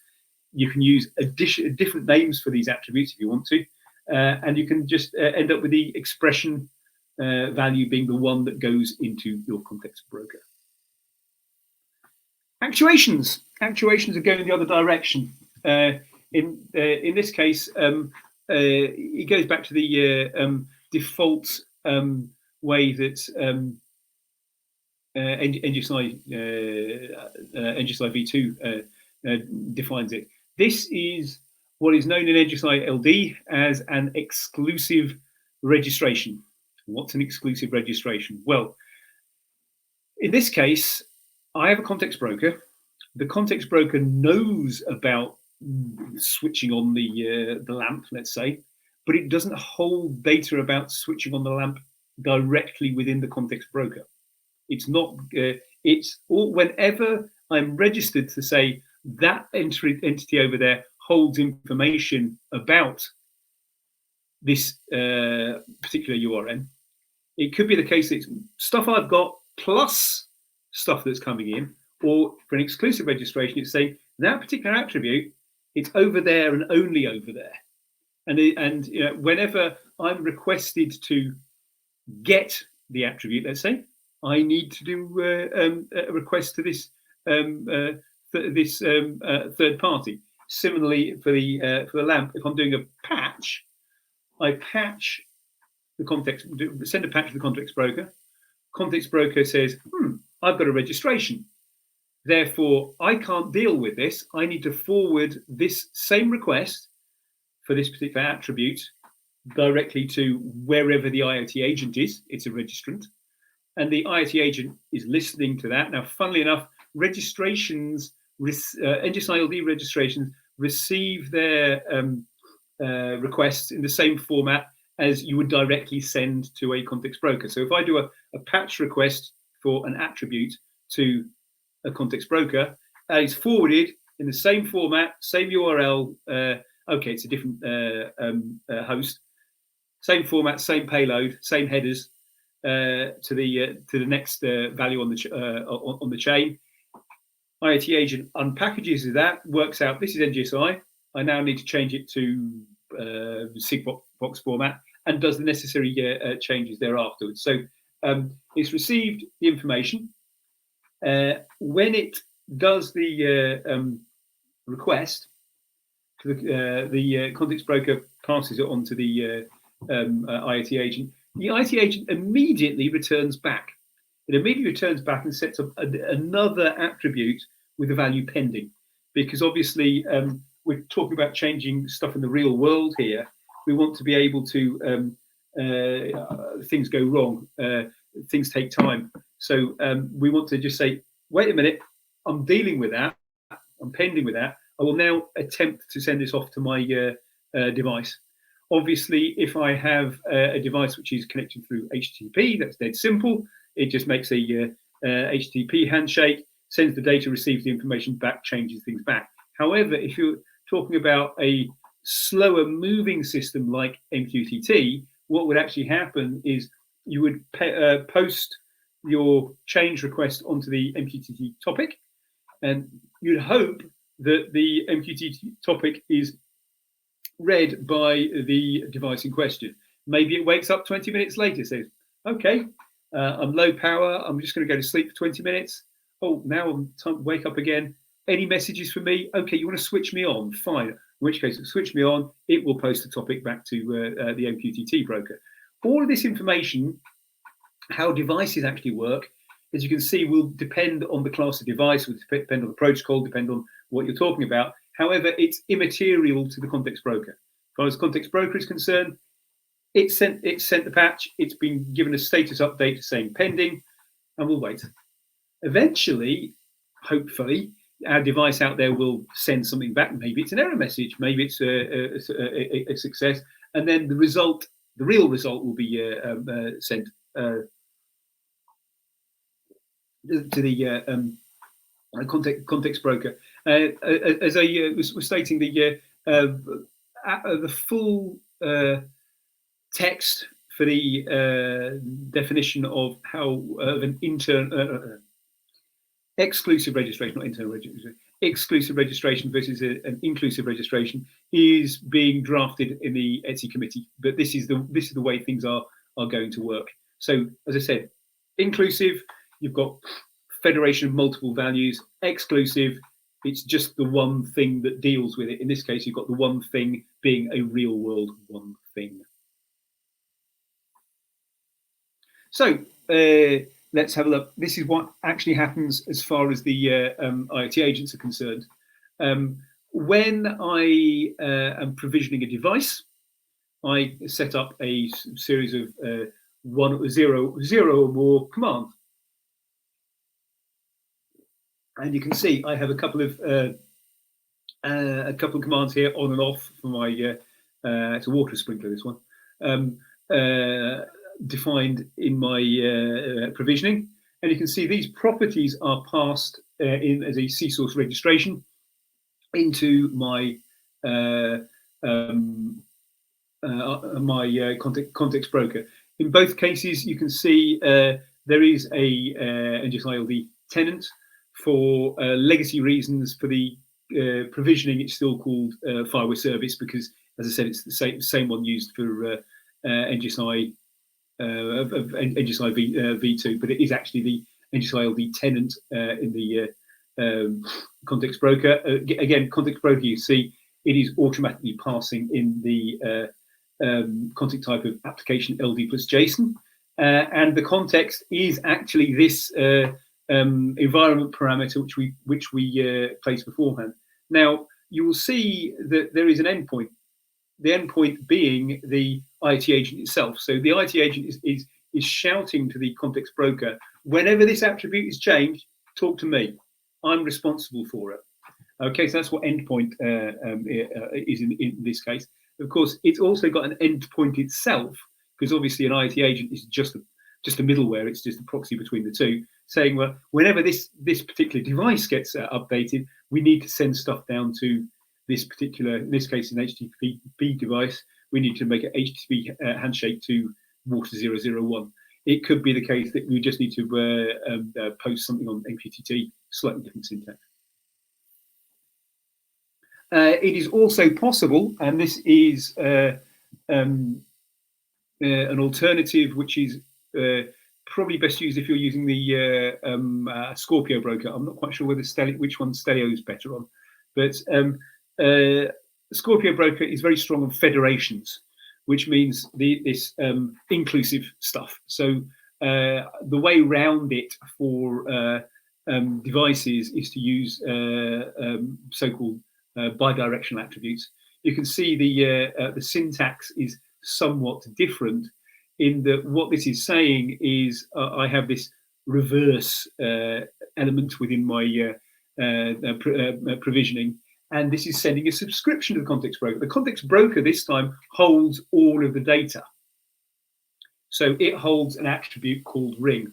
You can use different names for these attributes if you want to, and you can just end up with the expression value being the one that goes into your context broker. Actuations are going the other direction. In this case, it goes back to the default way that NGSI v2 defines it. This is what is known in NGSI LD as an exclusive registration. What's an exclusive registration? Well, in this case, I have a context broker. The context broker knows about switching on the lamp, let's say, but it doesn't hold data about switching on the lamp directly within the context broker. It's not. It's all whenever I'm registered to say that entity over there holds information about this particular URN. It could be the case that it's stuff I've got plus stuff that's coming in, or for an exclusive registration, it's saying that particular attribute, it's over there and only over there. And whenever I'm requested to get the attribute, let's say, I need to do a request to this third party. Similarly, for the lamp, if I'm doing a patch, I patch the context, send a patch to the context broker. Context broker says, I've got a registration. Therefore, I can't deal with this. I need to forward this same request for this particular attribute directly to wherever the IoT agent is. It's a registrant. And the IoT agent is listening to that. Now, funnily enough, registrations, NGSI LD registrations receive their requests in the same format as you would directly send to a context broker. So if I do a patch request for an attribute to a context broker, it's forwarded in the same format, same URL. Okay, it's a different host, same format, same payload, same headers to the next value on the chain. IoT agent unpackages that, works out this is NGSI. I now need to change it to Sigbox format, and does the necessary changes thereafter. So it's received the information. When it does the request, to the context broker passes it on to the IoT agent. The IoT agent immediately returns back. It immediately returns back and sets up another attribute with the value pending, because obviously we're talking about changing stuff in the real world here. We want to be able to, things go wrong, things take time. So we want to just say, wait a minute, I'm dealing with that, I'm pending with that, I will now attempt to send this off to my device. Obviously, if I have a device which is connected through HTTP, that's dead simple. It just makes a HTTP handshake, sends the data, receives the information back, changes things back. However, if you're talking about a slower moving system like MQTT, what would actually happen is you would post your change request onto the MQTT topic, and you'd hope that the MQTT topic is read by the device in question. Maybe it wakes up 20 minutes later, says, okay, I'm low power, I'm just going to go to sleep for 20 minutes. Oh, now I'm time to wake up again. Any messages for me? Okay, you want to switch me on? Fine. In which case, switch me on, it will post the topic back to the MQTT broker. All of this information, how devices actually work, as you can see, will depend on the class of device, will depend on the protocol, depend on what you're talking about. However, it's immaterial to the context broker. As far as the context broker is concerned, it sent the patch, it's been given a status update saying pending, and we'll wait. Eventually, hopefully, our device out there will send something back. Maybe it's an error message, maybe it's a success, and then the result, the real result, will be sent to the context broker. As I was stating, the full text for the definition of how of an exclusive registration, not internal registration, exclusive registration versus an inclusive registration is being drafted in the ETSI committee. But this is the way things are going to work. So, as I said, inclusive, you've got federation of multiple values. Exclusive, it's just the one thing that deals with it. In this case, you've got the one thing being a real world one thing. So let's have a look. This is what actually happens as far as the IoT agents are concerned. When I am provisioning a device, I set up a series of zero or more commands. And you can see I have a couple of commands here, on and off, for my it's a water sprinkler, this one, defined in my provisioning. And you can see these properties are passed in as a C-source registration into my context broker. In both cases, you can see there is a NGSI LD tenant. For legacy reasons, for the provisioning, it's still called FIWARE service because, as I said, it's the same one used for NGSI v2, but it is actually the NGSI LD tenant in the context broker. Again, context broker, you see, it is automatically passing in the context type of application LD plus JSON, and the context is actually this environment parameter which we placed beforehand. Now you will see that there is an endpoint. The endpoint being the IoT agent itself. So the IoT agent is shouting to the context broker, whenever this attribute is changed, talk to me. I'm responsible for it. Okay, so that's what endpoint is in this case. Of course, it's also got an endpoint itself, because obviously an IoT agent is just a middleware. It's just a proxy between the two, saying, well, whenever this particular device gets updated, we need to send stuff down to this particular, in this case, an HTTP device. We need to make an HTTP handshake to water 001. It could be the case that we just need to post something on MQTT, slightly different syntax. It is also possible, and this is an alternative which is probably best used if you're using the Scorpio broker. I'm not quite sure whether which one Stelio is better on, but Scorpio broker is very strong on federations, which means this inclusive stuff. So the way around it for devices is to use so-called bidirectional attributes. You can see the syntax is somewhat different in that what this is saying is I have this reverse element within my provisioning, and this is sending a subscription to the context broker. The context broker this time holds all of the data. So it holds an attribute called ring.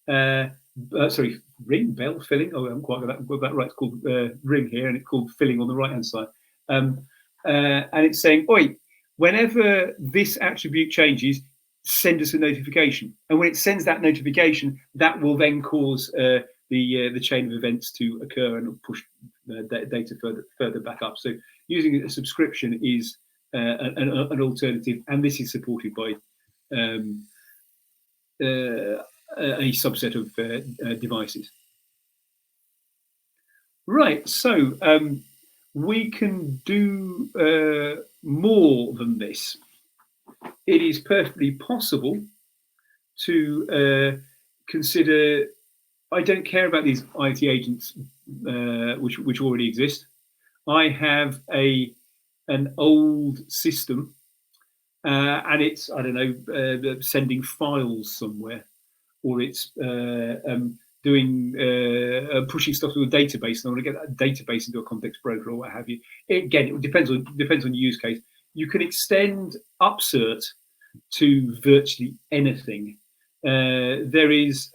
Sorry, ring, bell, filling. Oh, I haven't quite got that right. It's called ring here, and it's called filling on the right-hand side. And it's saying, oi, whenever this attribute changes, send us a notification. And when it sends that notification, that will then cause the chain of events to occur and push data further back up. So using a subscription is an alternative, and this is supported by a subset of devices. Right, so we can do more than this. It is perfectly possible to consider, I don't care about these IoT agents which already exist. I have an old system and it's, I don't know, sending files somewhere, or it's doing pushing stuff to a database, and I want to get that database into a context broker or what have you. Again, it depends on your use case. You can extend upsert to virtually anything. There is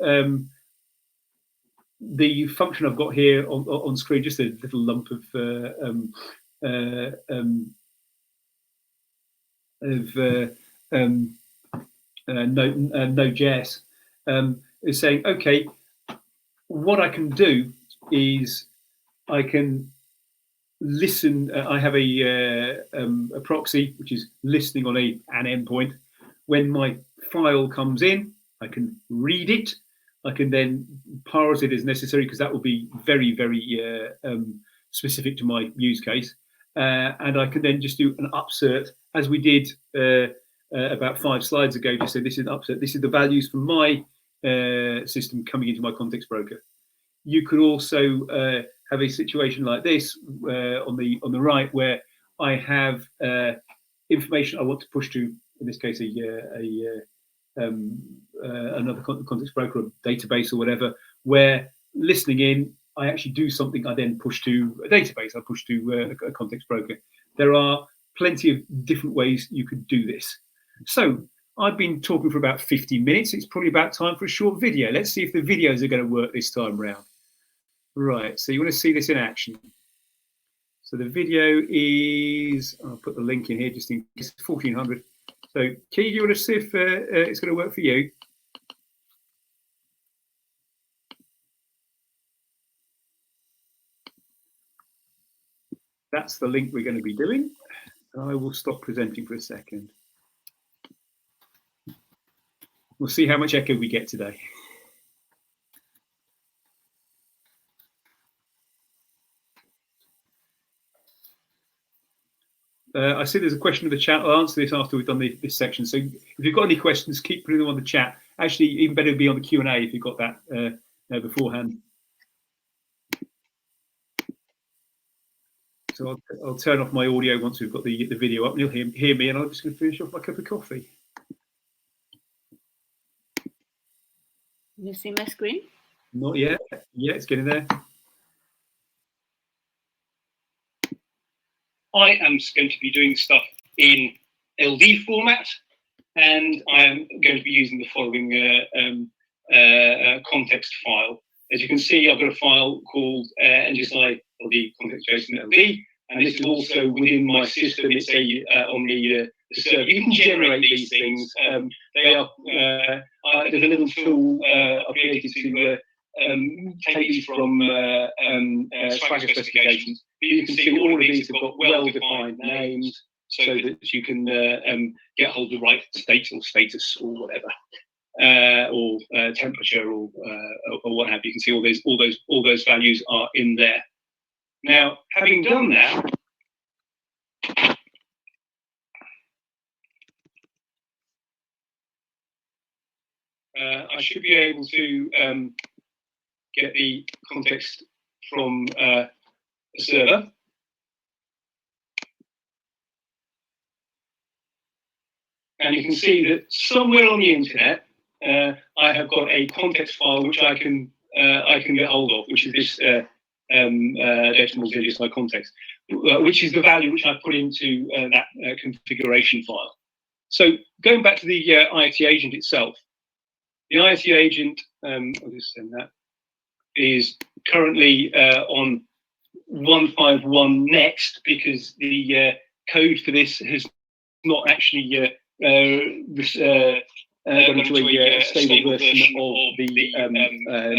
the function I've got here on screen, just a little lump of Node.js, is saying, okay, what I can do is I can listen. I have a proxy which is listening on an endpoint. When my file comes in, I can read it. I can then parse it as necessary, because that will be very, very specific to my use case. And I can then just do an upsert, as we did about 5 slides ago. Just say, this is an upsert. This is the values from my system coming into my context broker. You could also have a situation like this on the right, where I have information I want to push to, in this case, another context broker, or database, or whatever, where listening in, I actually do something. I then push to a database. I push to a context broker. There are plenty of different ways you could do this. So I've been talking for about 50 minutes. It's probably about time for a short video. Let's see if the videos are going to work this time round. Right, so you want to see this in action. So the video is, I'll put the link in here just in case, 1400. So Key, do you want to see if it's going to work for you? That's the link we're going to be doing. I will stop presenting for a second. We'll see how much echo we get today. I see there's a question in the chat. I'll answer this after we've done this section. So if you've got any questions, keep putting them on the chat. Actually, even better would be on the Q&A if you've got that beforehand. So I'll turn off my audio once we've got the video up, and you'll hear me, and I'm just going to finish off my cup of coffee. You see my screen? Not yet. Yeah, it's getting there. I am going to be doing stuff in LD format, and I am going to be using the following context file. As you can see, I've got a file called NGSI LD context.json LD, and this is also within my system. It's on the server. You can generate these things. They are there's a little tool I've created to take these from Swagger specifications. But you can see all of these have got well-defined names, so that you can get hold of the right state or status or whatever, or temperature or what have you. You can see all those values are in there. Now, having done that, I should be able to get the context from a server. And you can see that somewhere on the internet, I have got a context file which I can get hold of, which is this decimals NGSI context, which is the value which I put into that configuration file. So going back to the IoT agent itself, the IoT agent, I'll just send that, is currently on 151 next, because the code for this has not actually gone into a stable version of the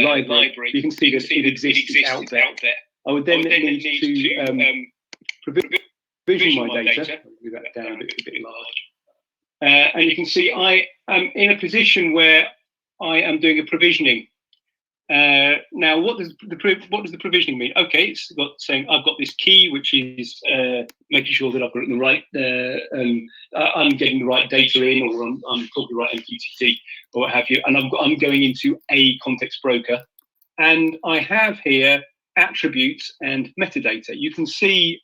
library. You can see that it exists out there. I would then need to provision my data. I'll move that down a bit large. And you can see I am in a position where I am doing a provisioning. Now, what does the provisioning mean? Okay, it's got saying I've got this key, which is making sure that I've got the right, I'm getting the right data in, or I'm talking the right MQTT, or what have you, and I'm going into a context broker, and I have here attributes and metadata. You can see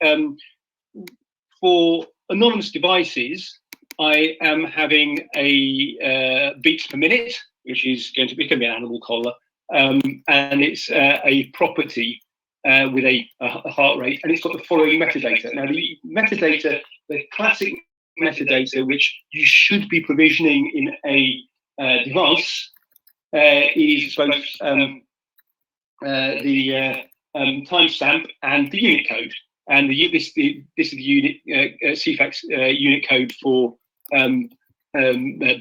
for anonymous devices, I am having a beats per minute, which is going to be an animal collar. And it's a property with a heart rate, and it's got the following metadata. Now, the metadata, the classic metadata, which you should be provisioning in a device, is both the timestamp and the unit code. And this is the unit CFAX unit code for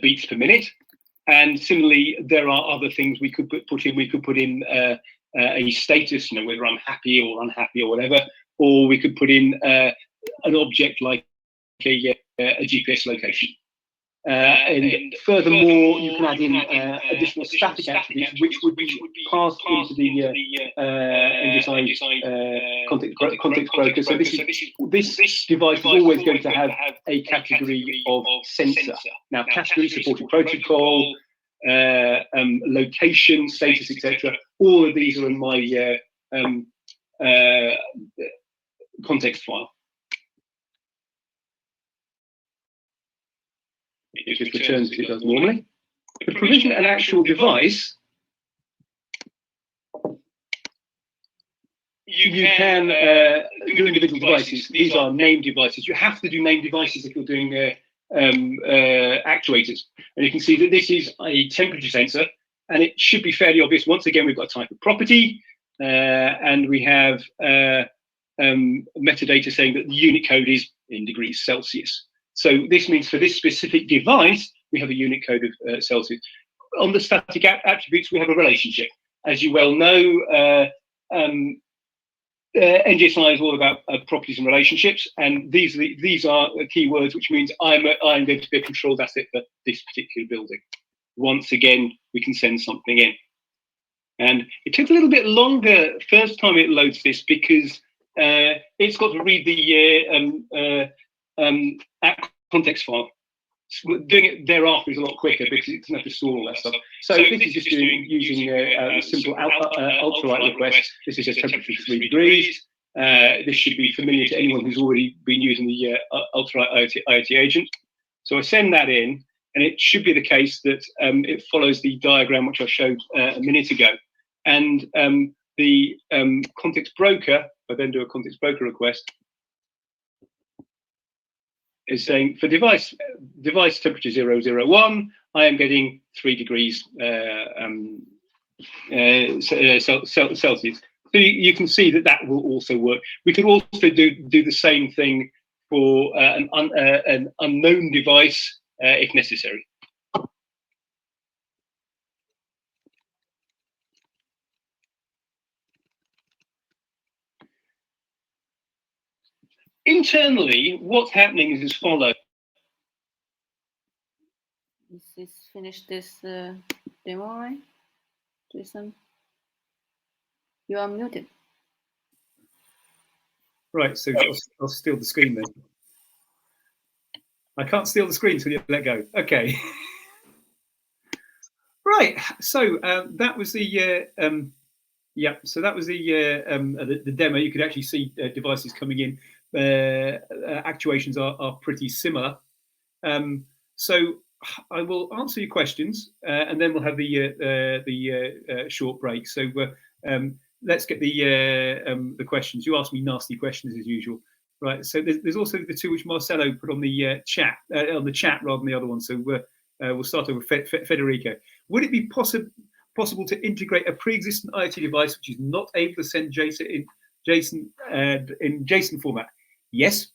beats per minute. And similarly, there are other things we could put in. We could put in a status, whether I'm happy or unhappy or whatever, or we could put in an object like a GPS location. And furthermore, you can add in additional static attributes, which would be passed into the NGSI context broker. So this device is always going to have a category of sensor. Now, category supported protocol, location, status, etc. All of these are in my context file. It just returns as it does normally. To provision an actual device, you can do individual devices. These are named devices. You have to do named devices if you're doing actuators. And you can see that this is a temperature sensor, and it should be fairly obvious. Once again, we've got a type of property, and we have metadata saying that the unit code is in degrees Celsius. So this means for this specific device, we have a unit code of Celsius. On the static attributes, we have a relationship. As you well know, NGSI is all about properties and relationships, and these are keywords, which means I'm going to be a controlled asset for this particular building. Once again, we can send something in. And it took a little bit longer first time it loads this, because it's got to read the context file. Doing it thereafter is a lot quicker because it doesn't have to store all that stuff. So this is just using a simple ultralight request. This is a temperature of 3 degrees. This should be familiar to anyone who's already been using the ultralight IoT agent. So I send that in, and it should be the case that it follows the diagram which I showed a minute ago. And the context broker, I then do a context broker request, is saying for device temperature 001, I am getting 3 degrees Celsius. So you can see that will also work. We could also do the same thing for an unknown device if necessary. Internally, what's happening is as follows. This is finish this demo, right? Jason, you are muted. Right, so I'll steal the screen then. I can't steal the screen until you let go. Okay. Right, so that was the so that was the demo. You could actually see devices coming in. Actuations are pretty similar. So I will answer your questions, and then we'll have the short break. So let's get the questions. You asked me nasty questions as usual, right? So there's also the two which Marcelo put on the chat rather than the other one. So we'll start over with Federico. Would it be possible to integrate a pre-existing IoT device which is not able to send JSON in JSON format? Yes.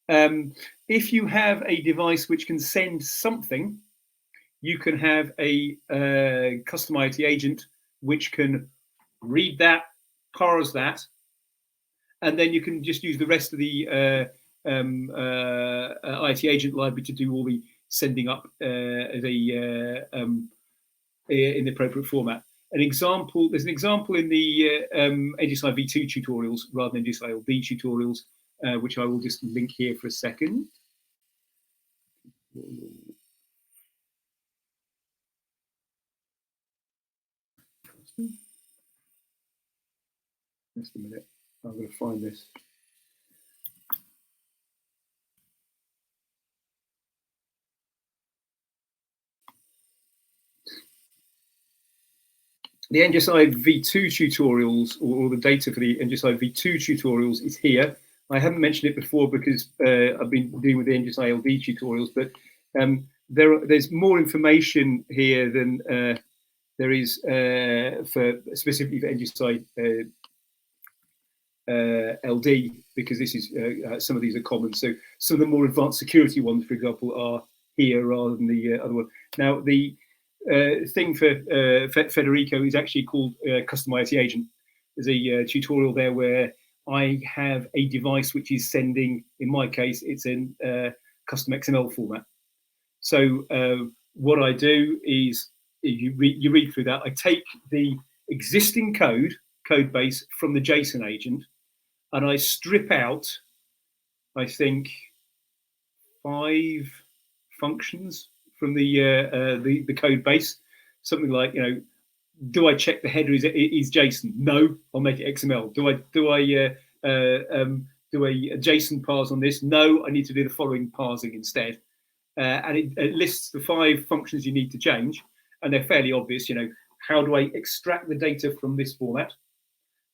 If you have a device which can send something, you can have a custom IoT agent which can read that, parse that, and then you can just use the rest of the IoT agent library to do all the sending up as in the appropriate format. There's an example in the NGSI V2 tutorials rather than NGSI LD tutorials, which I will just link here for a second. Just a minute, I'm going to find this. The NGSI V2 tutorials, or the data for the NGSI V2 tutorials is here. I haven't mentioned it before because I've been dealing with the NGSI LD tutorials, but there's more information here than there is specifically for NGSI LD, because this is some of these are common. So some of the more advanced security ones, for example, are here rather than the other one. Now the thing for Federico is actually called Custom IoT Agent. There's a tutorial there where I have a device which is sending, in my case, it's in custom XML format. So what I do is, you read through that, I take the existing code base from the JSON agent, and I strip out, I think, 5 functions from the code base. Something like, do I check the header is JSON? No, I'll make it XML. Do I do a JSON parse on this? No, I need to do the following parsing instead. And it lists the 5 functions you need to change, and they're fairly obvious. How do I extract the data from this format?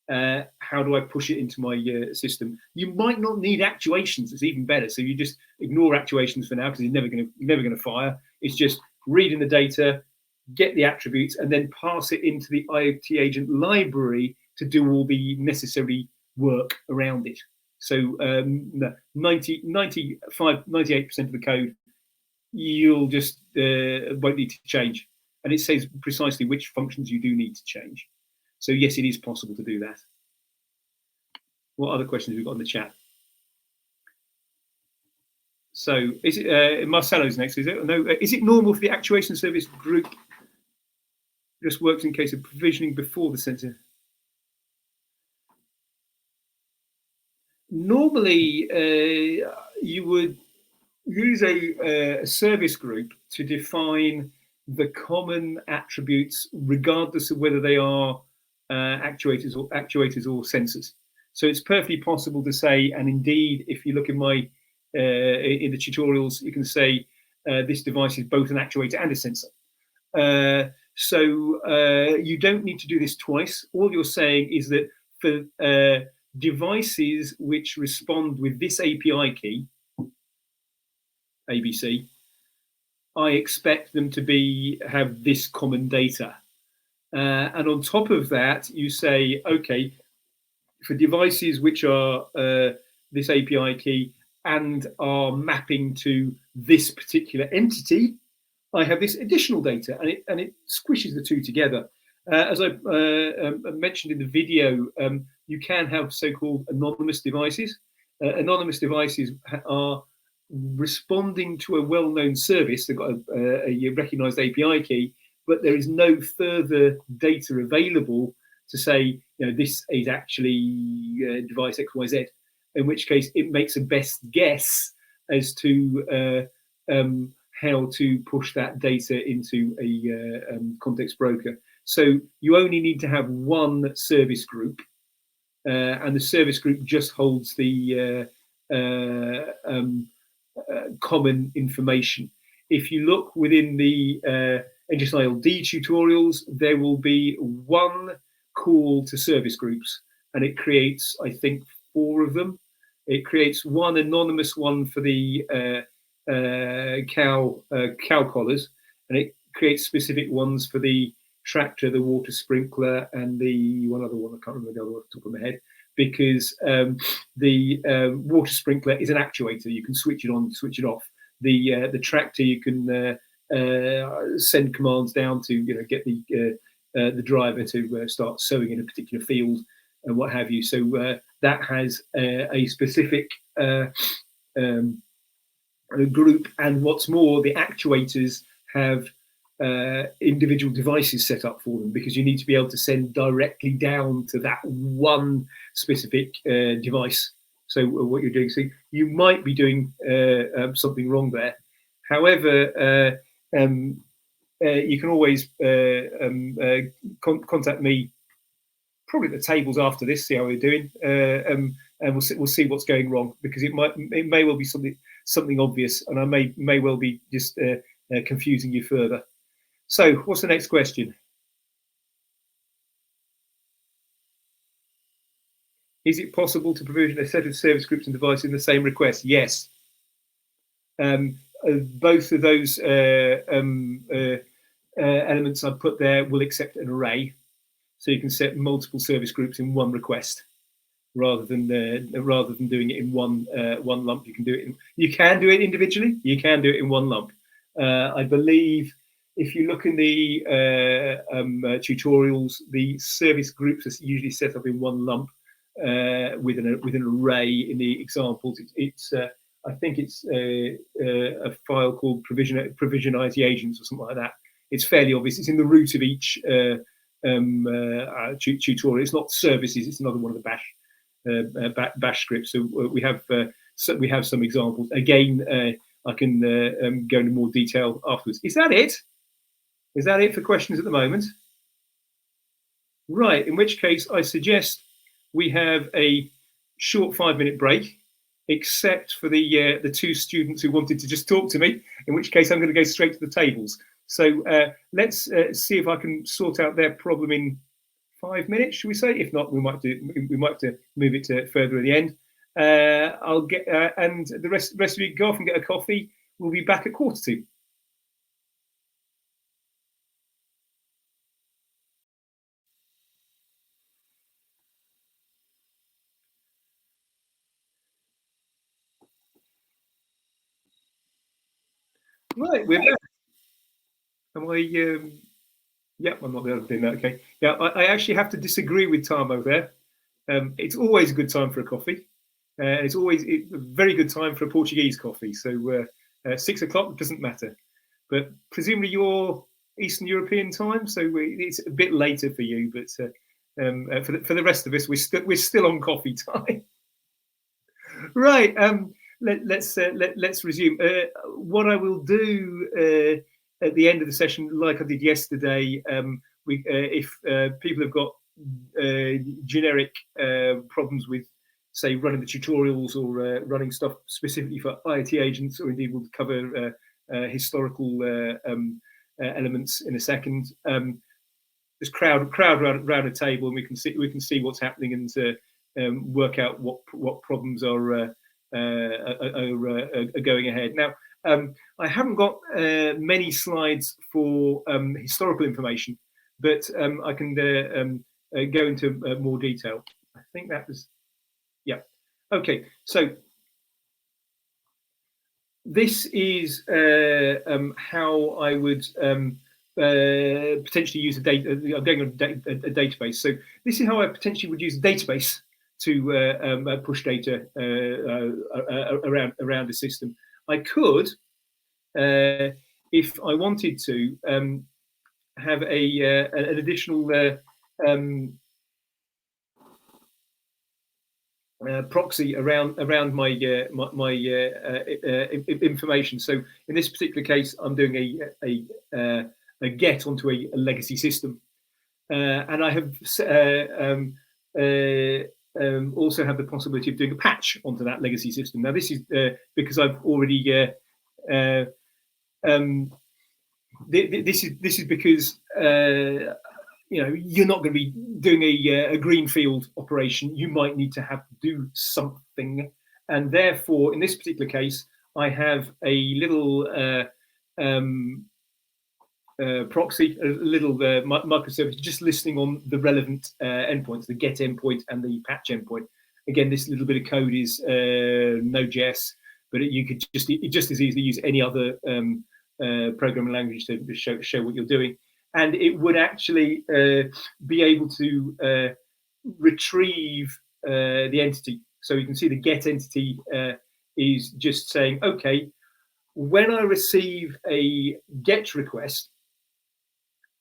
How do I push it into my system? You might not need actuations. It's even better. So you just ignore actuations for now, because you're never going to fire. It's just reading the data, get the attributes, and then pass it into the IoT agent library to do all the necessary work around it. So 98% of the code you'll just won't need to change, and it says precisely which functions you do need to change. So yes, it is possible to do that. What other questions have we got in the chat? So is it Marcelo's next? Is it? No. Is it normal for the actuation service group just works in case of provisioning before the sensor? Normally, you would use a service group to define the common attributes, regardless of whether they are actuators or sensors. So it's perfectly possible to say, and indeed, if you look in my in the tutorials, you can say this device is both an actuator and a sensor. So you don't need to do this twice. All you're saying is that for devices which respond with this API key, ABC, I expect them to have this common data. And on top of that, you say, okay, for devices which are this API key and are mapping to this particular entity, I have this additional data, and it squishes the two together. As I mentioned in the video, you can have so-called anonymous devices. Anonymous devices are responding to a well-known service. They've got a recognized API key, but there is no further data available to say, this is actually device XYZ, in which case it makes a best guess as to how to push that data into a context broker. So you only need to have one service group, and the service group just holds the common information. If you look within the NGSI LD tutorials, there will be one call to service groups, and it creates, I think, 4 of them. It creates one anonymous one for the cow collars, and it creates specific ones for the tractor, the water sprinkler, and the one other one. I can't remember the other one off the top of my head, because the water sprinkler is an actuator. You can switch it on, switch it off. The tractor, you can send commands down to get the driver to start sowing in a particular field and what have you. So that has a specific group, and what's more, the actuators have individual devices set up for them, because you need to be able to send directly down to that one specific device. So what you're doing, so you might be doing something wrong there. However, you can always contact me, probably at the tables after this, see how we're doing, and we'll see what's going wrong, because it may well be something obvious, and I may well be just confusing you further. So, what's the next question? Is it possible to provision a set of service groups and devices in the same request? Yes. Both of those elements I put there will accept an array, so you can set multiple service groups in one request, rather than doing it in one lump. You can do it individually. You can do it in one lump. I believe if you look in the tutorials, the service groups are usually set up in one lump with an array. In the examples, I think it's a file called provisionize the agents or something like that. It's fairly obvious. It's in the root of each tutorial. It's not services. It's another one of the bash scripts. So we have some examples. Again, I can go into more detail afterwards. Is that it? Is that it for questions at the moment? Right. In which case, I suggest we have a short 5-minute break, except for the 2 students who wanted to just talk to me. In which case, I'm going to go straight to the tables. So let's see if I can sort out their problem in 5 minutes, should we say? If not, we might have to move it to further at the end. I'll get and the rest of you go off and get a coffee. We'll be back at 1:45. Right, we're back. Am I? Yep, I'm not the other thing. Okay. Yeah, I actually have to disagree with Tamo there. It's always a good time for a coffee. It's always a very good time for a Portuguese coffee. So 6 o'clock doesn't matter. But presumably you're Eastern European time, so it's a bit later for you. But for the rest of us, we're still on coffee time. Right. Let's resume. What I will do at the end of the session, like I did yesterday, if people have got generic problems with, say, running the tutorials or running stuff specifically for IoT agents, or indeed we'll cover historical elements in a second. Just crowd around a table, and we can see what's happening and work out what problems are going ahead. Now, I haven't got many slides for historical information, but I can go into more detail. I think that was, yeah. Okay, so this is how I would potentially use a data. I'm going on a database. So this is how I potentially would use a database to push data around the system. I could, if I wanted to, have an additional proxy around my information. So in this particular case, I'm doing a get onto a legacy system, and I have also have the possibility of doing a patch onto that legacy system. Now this is because I've already this is because you're not going to be doing a greenfield operation. You might need to do something, and therefore, in this particular case, I have a little proxy, a little microservice, just listening on the relevant endpoints, the get endpoint and the patch endpoint. Again, this little bit of code is Node.js, but you could just as easily use any other programming language to show what you're doing. And it would actually be able to retrieve the entity. So you can see the get entity is just saying, okay, when I receive a GET request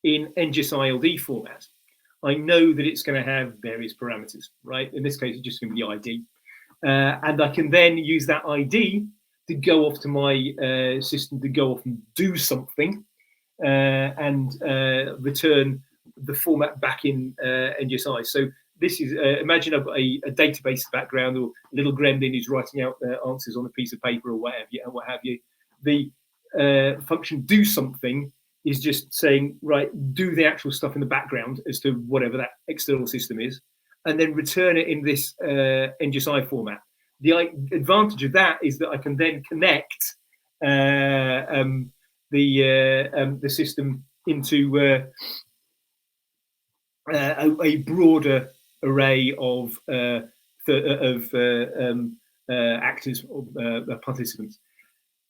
in NGSI LD format, I know that it's going to have various parameters, right? In this case, it's just going to be the ID. And I can then use that ID to go off to my system to go off and do something and return the format back in NGSI. So this is, imagine I've got a database background, or a little gremlin who's writing out answers on a piece of paper or what have you. The function do something is just saying, right, do the actual stuff in the background as to whatever that external system is, and then return it in this NGSI format. The advantage of that is that I can then connect the system into a broader array of actors or participants.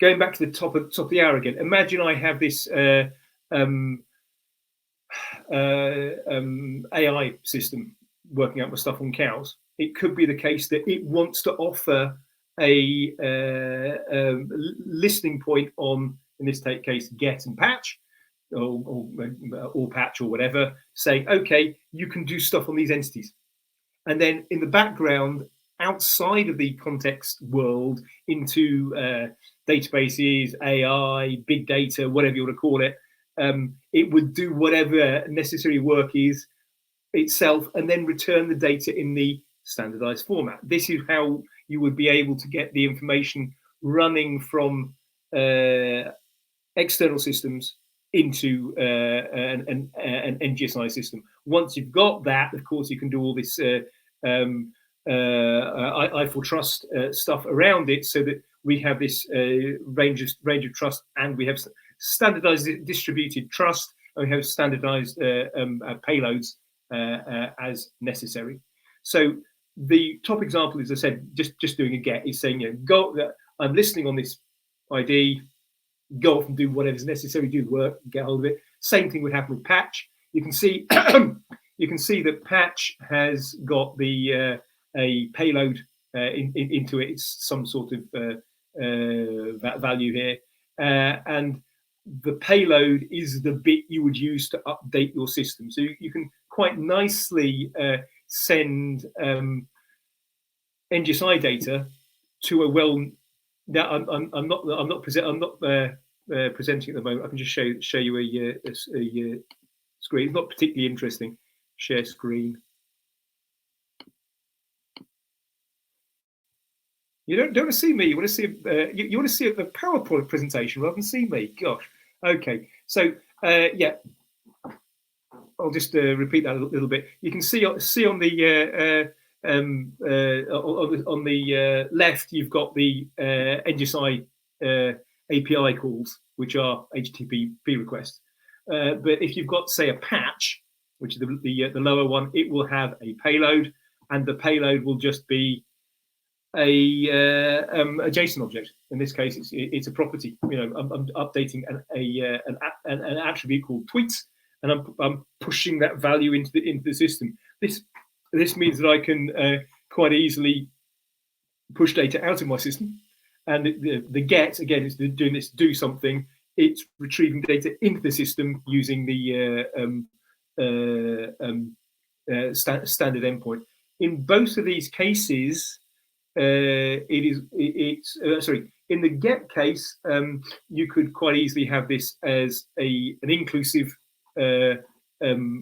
Going back to the top of the hour again, imagine I have this AI system working out my stuff on cows. It could be the case that it wants to offer a listening point on, in this case, get and patch, or patch or whatever, saying, okay, you can do stuff on these entities. And then in the background, outside of the context world, into databases, AI, big data, whatever you want to call it, it would do whatever necessary work is itself and then return the data in the standardized format. This is how you would be able to get the information running from external systems into an NGSI system. Once you've got that, of course, you can do all this i4Trust stuff around it, so that we have this range of trust, and we have standardized distributed trust, and we have standardized payloads as necessary. So the top example, as I said, just doing a get, is saying, I'm listening on this ID, go off and do whatever's necessary, do work, get hold of it. Same thing would happen with patch. You can see that patch has got the a payload into it. It's some sort of value here, and the payload is the bit you would use to update your system. So you can quite nicely send NGSI data to a Now I'm not presenting at the moment. I can just show you a screen. It's not particularly interesting. Share screen. You don't want to see me. You want to see you want to see a PowerPoint presentation rather than see me. Gosh. Okay. So yeah, I'll just repeat that a little bit. You can see on the on the left, you've got the NGSI API calls, which are HTTP requests. But if you've got, say, a patch, which is the lower one, it will have a payload, and the payload will just be a JSON object. In this case, it's a property. I'm updating an attribute called tweets, and I'm pushing that value into the system. This means that I can quite easily push data out of my system, and the get, again, is doing this do something. It's retrieving data into the system using the standard endpoint. In both of these cases, in the get case, you could quite easily have this as an inclusive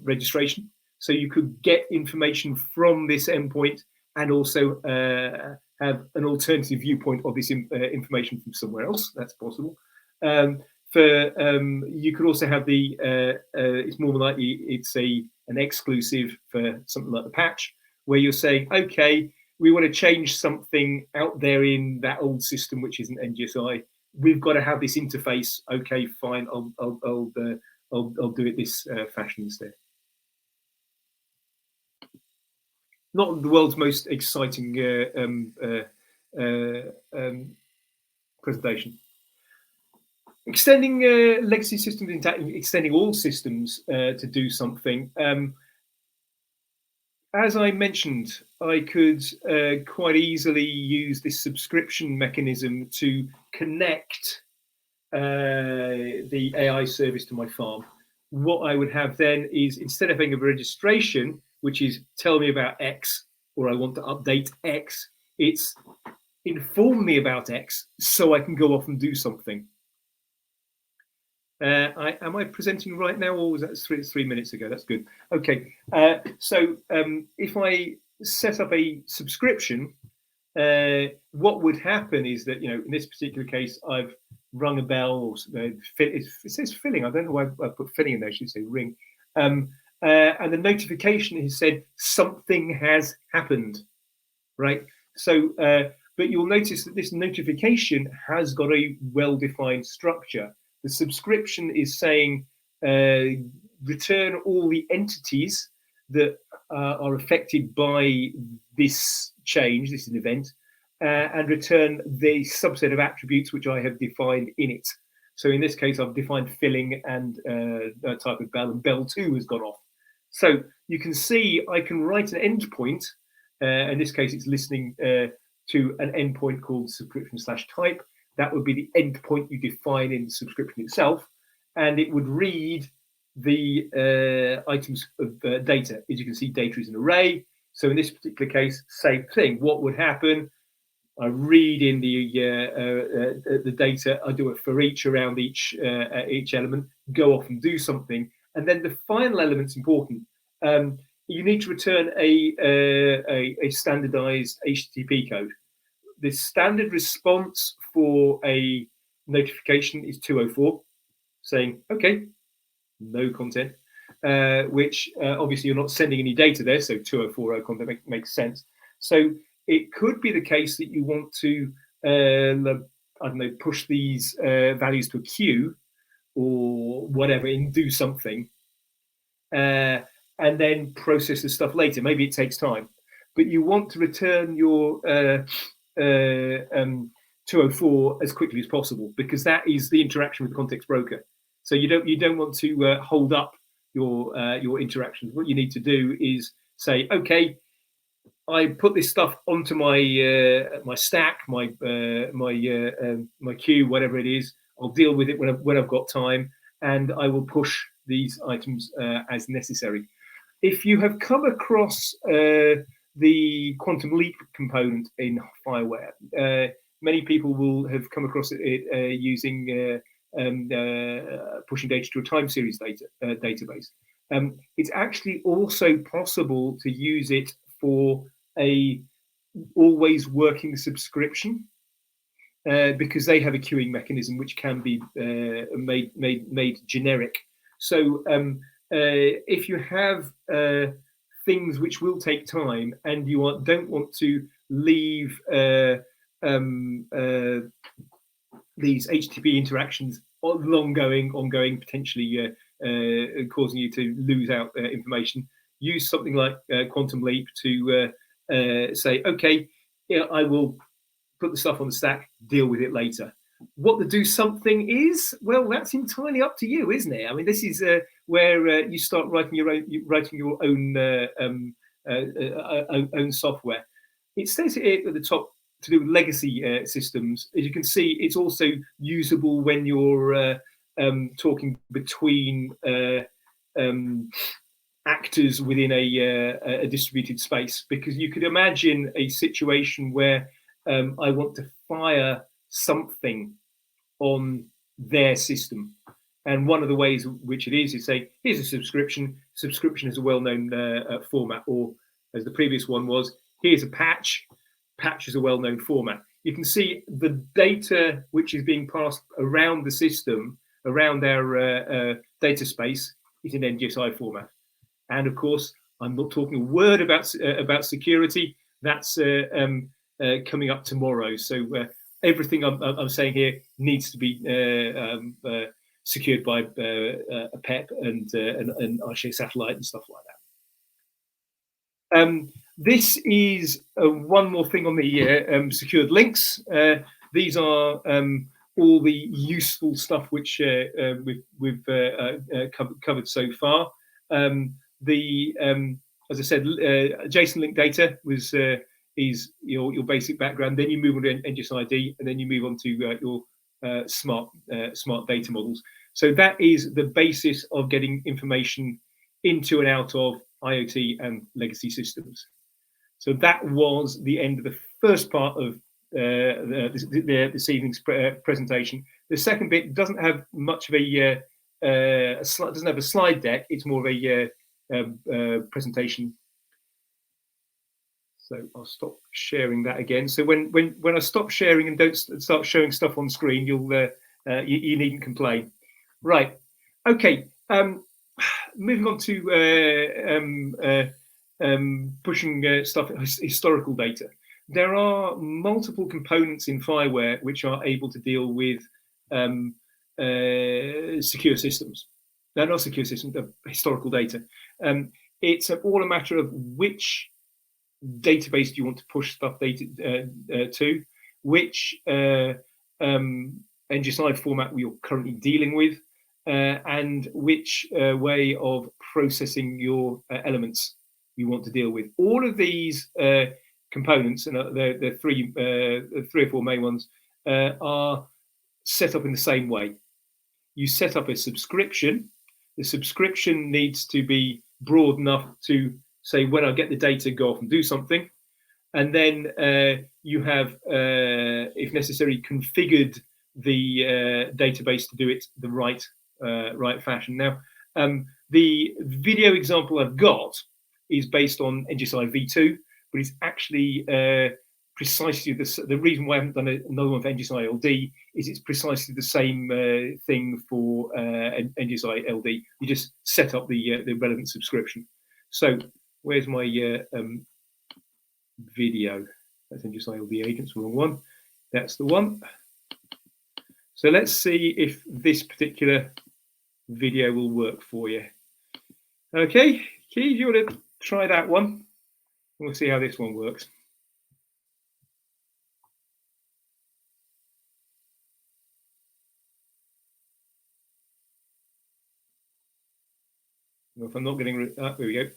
registration. So you could get information from this endpoint and also have an alternative viewpoint of this information from somewhere else. That's possible. You could also have it's more likely it's a an exclusive for something like the patch, where you're saying, okay, we want to change something out there in that old system, which isn't NGSI. We've got to have this interface. Okay, fine. I'll do it this fashion instead. Not the world's most exciting presentation. Extending legacy systems, extending all systems to do something. As I mentioned, I could quite easily use this subscription mechanism to connect the AI service to my farm. What I would have then is, instead of having a registration, which is tell me about X, or I want to update X, it's inform me about X so I can go off and do something. Am I presenting right now, or was that 3 minutes ago? That's good. Okay, so if I set up a subscription, what would happen is that, in this particular case, I've rung a bell, or it says filling. I don't know why I put filling in there. I should say ring. And the notification has said something has happened, right? So, but you'll notice that this notification has got a well-defined structure. The subscription is saying return all the entities that are affected by this change, this is an event, and return the subset of attributes which I have defined in it. So in this case, I've defined filling and a type of bell, and bell 2 has gone off. So you can see I can write an endpoint. In this case, it's listening to an endpoint called subscription/type. That would be the endpoint you define in the subscription itself, and it would read the items of data. As you can see, data is an array. So in this particular case, same thing. What would happen? I read in the data. I do a for each around each element. Go off and do something, and then the final element's important. You need to return a standardized HTTP code. The standard response for a notification is 204, saying, okay, no content, which obviously you're not sending any data there, so 204 content makes sense. So it could be the case that you want to, I don't know, push these values to a queue or whatever and do something, and then process the stuff later. Maybe it takes time, but you want to return your 204 as quickly as possible, because that is the interaction with the context broker. So you don't want to hold up your interactions. What you need to do is say, okay, I put this stuff onto my my stack, my queue, whatever it is. I'll deal with it when I've got time, and I will push these items as necessary. If you have come across the quantum leap component in FIWARE, many people will have come across it using pushing data to a time series database. It's actually also possible to use it for a always working subscription, because they have a queuing mechanism which can be made generic. So if you have things which will take time, and you don't want to leave these HTTP interactions ongoing, potentially causing you to lose out information, use something like Quantum Leap to say, okay, I will put the stuff on the stack, deal with it later. What the do something is, well, that's entirely up to you, isn't it? I mean, this is where you start writing your own software. It says here at the top to do with legacy systems. As you can see, it's also usable when you're talking between actors within a distributed space, because you could imagine a situation where I want to fire something on their system, and one of the ways which it is say, here's a subscription is a well-known format, or as the previous one was, here's a patch is a well-known format. You can see the data which is being passed around the system, around our data space, is in NGSI format. And of course, I'm not talking a word about security. That's coming up tomorrow. So everything I'm saying here needs to be secured by a PEP and RSA satellite and stuff like that. This is one more thing on the secured links. These are all the useful stuff which we've covered so far. As I said, JSON link data is your basic background. Then you move on to NGSI LD, and then you move on to your smart data models. So that is the basis of getting information into and out of IoT and legacy systems. So that was the end of the first part of this evening's presentation. The second bit doesn't have much of a doesn't have a slide deck. It's more of a presentation. So I'll stop sharing that again. So when I stop sharing and don't start showing stuff on screen, you'll you needn't complain. Right. Okay. Moving on to pushing stuff, historical data. There are multiple components in FIWARE which are able to deal with secure systems. No, not secure systems, historical data. It's all a matter of which database do you want to push stuff to, which NGSI format you're currently dealing with, and which way of processing your elements you want to deal with. All of these components, and the three or four main ones, are set up in the same way. You set up a subscription. The subscription needs to be broad enough to say, when I get the data, go off and do something. And then you have, if necessary, configured the database to do it the right fashion. Now, the video example I've got is based on NGSI V2, but it's actually precisely the reason why I haven't done another one for NGSI LD is it's precisely the same thing for NGSI LD. You just set up the relevant subscription. So where's my video? That's NGSI LD agents, wrong one. That's the one. So let's see if this particular video will work for you. Okay, Keith, you want to try that one? We'll see how this one works. Well, if I'm not getting, there we go.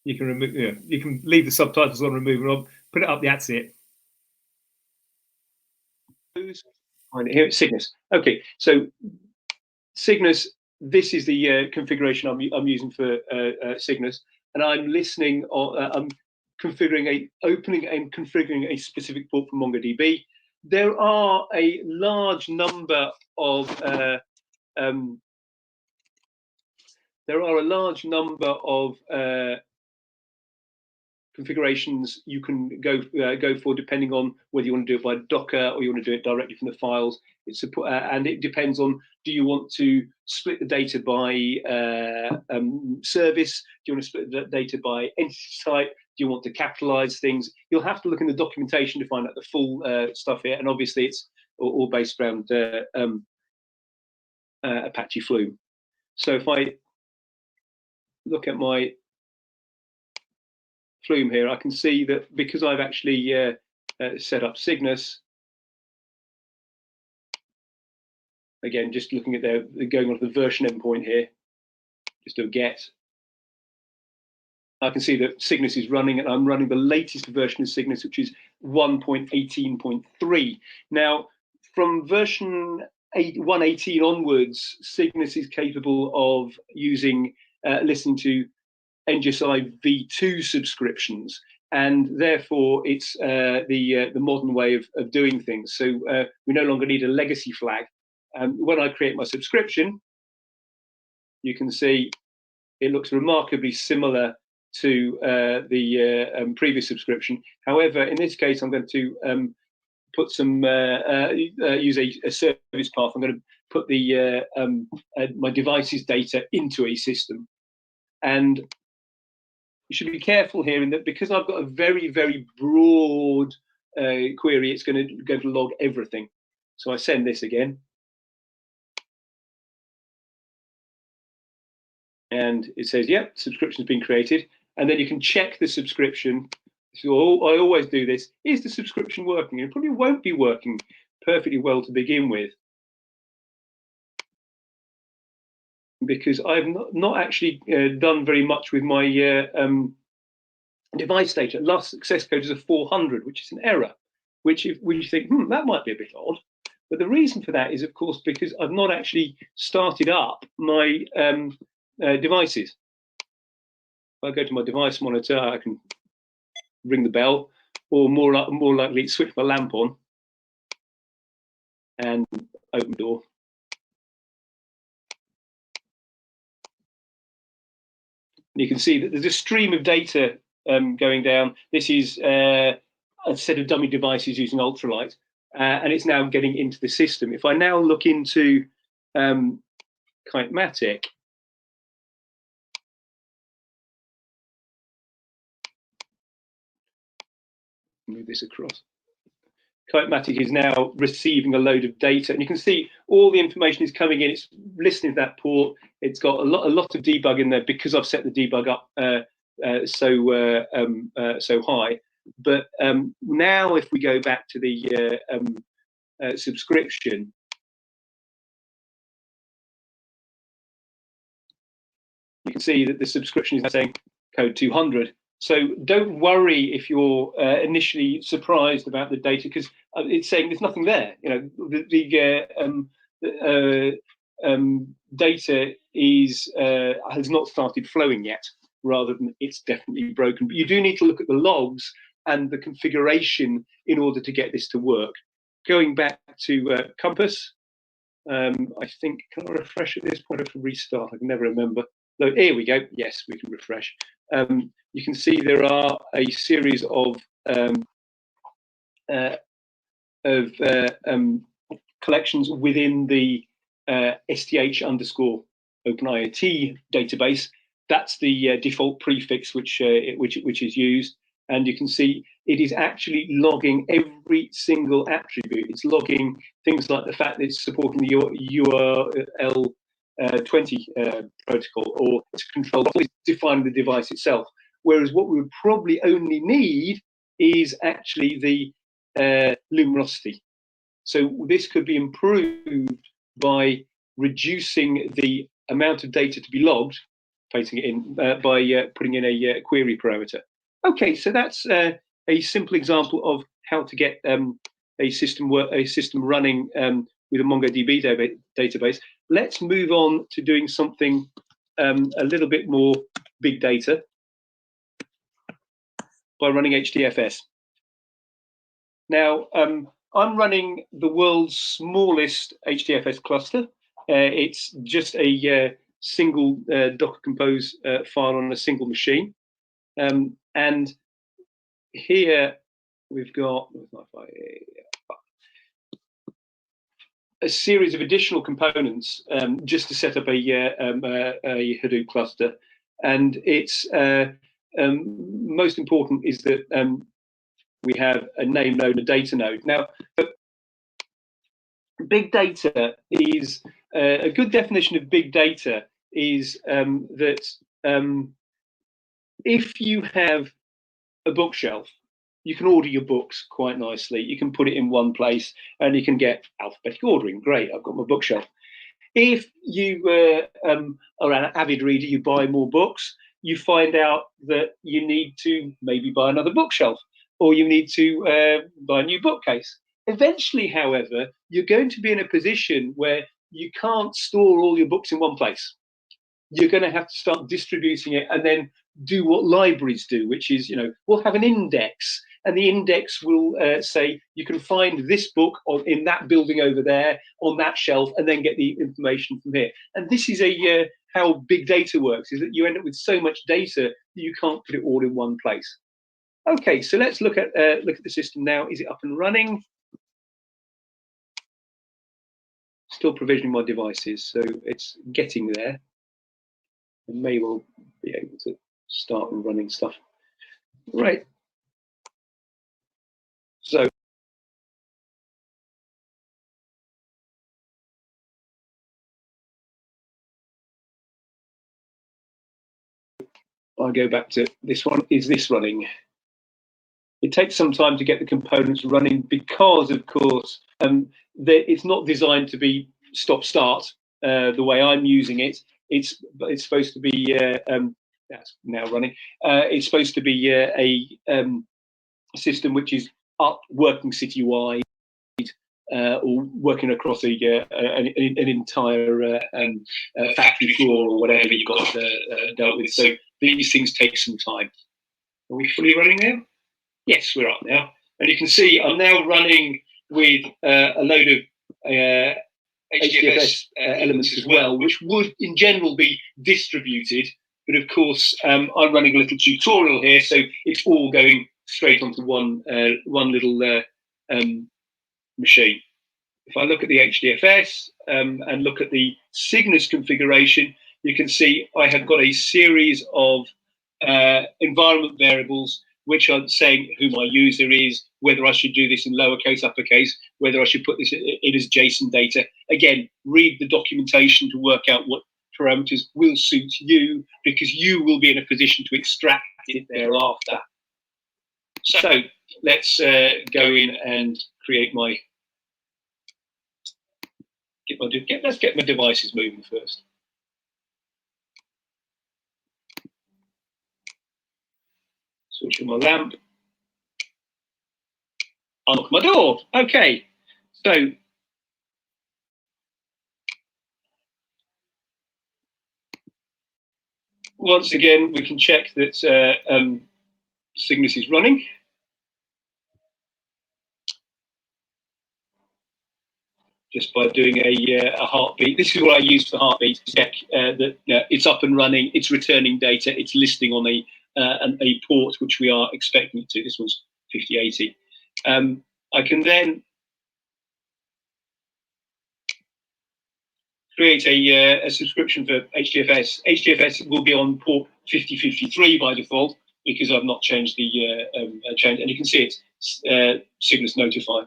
You can remove, you can leave the subtitles on, remove it on, put it up. That's it. Here, Cygnus. Okay, so Cygnus. This is the configuration I'm using for Cygnus, and I'm listening. I'm configuring opening and configuring a specific port for MongoDB. There are a large number of configurations you can go for, depending on whether you want to do it by Docker or you want to do it directly from the files. And it depends on, do you want to split the data by service? Do you want to split the data by entity type? Do you want to capitalize things? You'll have to look in the documentation to find out the full stuff here. And obviously, it's all based around Apache Flume. So if I look at my Flume here, I can see that because I've actually set up Cygnus, again, just looking at going on to the version endpoint here, just do a get. I can see that Cygnus is running, and I'm running the latest version of Cygnus, which is 1.18.3. Now, from version 1.18 onwards, Cygnus is capable of using listening to NGSI V2 subscriptions, and therefore it's the modern way of doing things. So we no longer need a legacy flag. When I create my subscription, you can see it looks remarkably similar to the previous subscription. However, in this case, I'm going to put some use a service path. I'm going to put the my device's data into a system. And you should be careful here in that because I've got a very, very broad query, it's going to log everything. So I send this again. And it says, yep, subscription's been created. And then you can check the subscription. So I always do this. Is the subscription working? It probably won't be working perfectly well to begin with, because I've not actually done very much with my device data. Last success code is a 400, which is an error, which if we think, that might be a bit odd. But the reason for that is, of course, because I've not actually started up my devices. If I go to my device monitor, I can ring the bell, or more likely switch my lamp on and open the door. And you can see that there's a stream of data going down. This is a set of dummy devices using ultralight, and it's now getting into the system. If I now look into Kitematic, move this across. Kitematic is now receiving a load of data, and you can see all the information is coming in. It's listening to that port. It's got a lot of debug in there because I've set the debug up so high. But now, if we go back to the subscription, you can see that the subscription is now saying code 200. So don't worry if you're initially surprised about the data, because it's saying there's nothing there. You know, the data has not started flowing yet, rather than it's definitely broken. But you do need to look at the logs and the configuration in order to get this to work. Going back to Compass, I think, can I refresh at this point? I have to restart. I can never remember. No, here we go. Yes, we can refresh. You can see there are a series of collections within the STH_OpenIoT database. That's the default prefix which is used, and you can see it is actually logging every single attribute. It's logging things like the fact that it's supporting the URL 20 protocol, or it's controlled, it's defining the device itself. Whereas what we would probably only need is actually the luminosity. So this could be improved by reducing the amount of data to be logged, placing it in by putting in a query parameter. Okay, so that's a simple example of how to get a system running with a MongoDB database. Let's move on to doing something a little bit more big data by running HDFS. Now, I'm running the world's smallest HDFS cluster. It's just a single Docker Compose file on a single machine. And here we've got a series of additional components just to set up a Hadoop cluster. And it's most important is that we have a name node, a data node. Now, big data is a good definition of big data is that if you have a bookshelf, you can order your books quite nicely. You can put it in one place and you can get alphabetical ordering. Great, I've got my bookshelf. If you are an avid reader, you buy more books, you find out that you need to maybe buy another bookshelf, or you need to buy a new bookcase. Eventually, however, you're going to be in a position where you can't store all your books in one place. You're going to have to start distributing it and then do what libraries do, which is, we'll have an index, and the index will say you can find this book in that building over there on that shelf, and then get the information from here. And this is how big data works, is that you end up with so much data that you can't put it all in one place. Okay, so let's look at the system now. Is it up and running? Still provisioning my devices, so it's getting there. I may well be able to start running stuff. Right. So I go back to this one. Is this running? It takes some time to get the components running because, of course, it's not designed to be stop-start the way I'm using it. It's supposed to be that's now running. It's supposed to be a system which is up working citywide or working across an entire factory floor or whatever you've got dealt with. So these things take some time. Are we fully running now? Yes, we're up now. And you can see I'm now running with a load of HDFS elements as well, which would in general be distributed. But of course, I'm running a little tutorial here, so it's all going straight onto one little machine. If I look at the HDFS and look at the Cygnus configuration, you can see I have got a series of environment variables which are saying who my user is, whether I should do this in lowercase, uppercase, whether I should put this in as JSON data. Again, read the documentation to work out what parameters will suit you, because you will be in a position to extract it thereafter. So let's go in and create my, let's get my devices moving first. Switch on my lamp. Unlock my door. Okay, so once again, we can check that Cygnus is running. Just by doing a heartbeat. This is what I use for heartbeat to check that it's up and running, it's returning data, it's listing on a port which we are expecting it to. This one's 5080. I can then create a subscription for HDFS. HDFS will be on port 5053 by default because I've not changed the change, and you can see it's Cygnus Notify.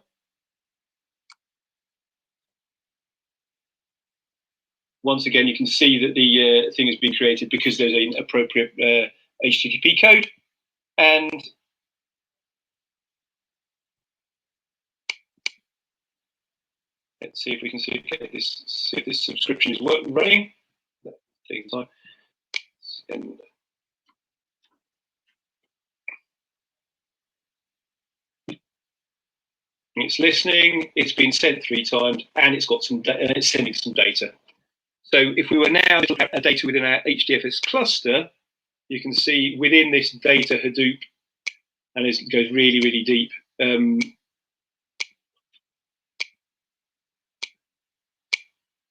Once again, you can see that the thing has been created because there's an appropriate HTTP code, and let's see if we can see if this subscription is running. Taking time. And it's listening. It's been sent 3 times, and it's got some. It's sending some data. So if we were now to look at data within our HDFS cluster, you can see within this data Hadoop, and it goes really, really deep.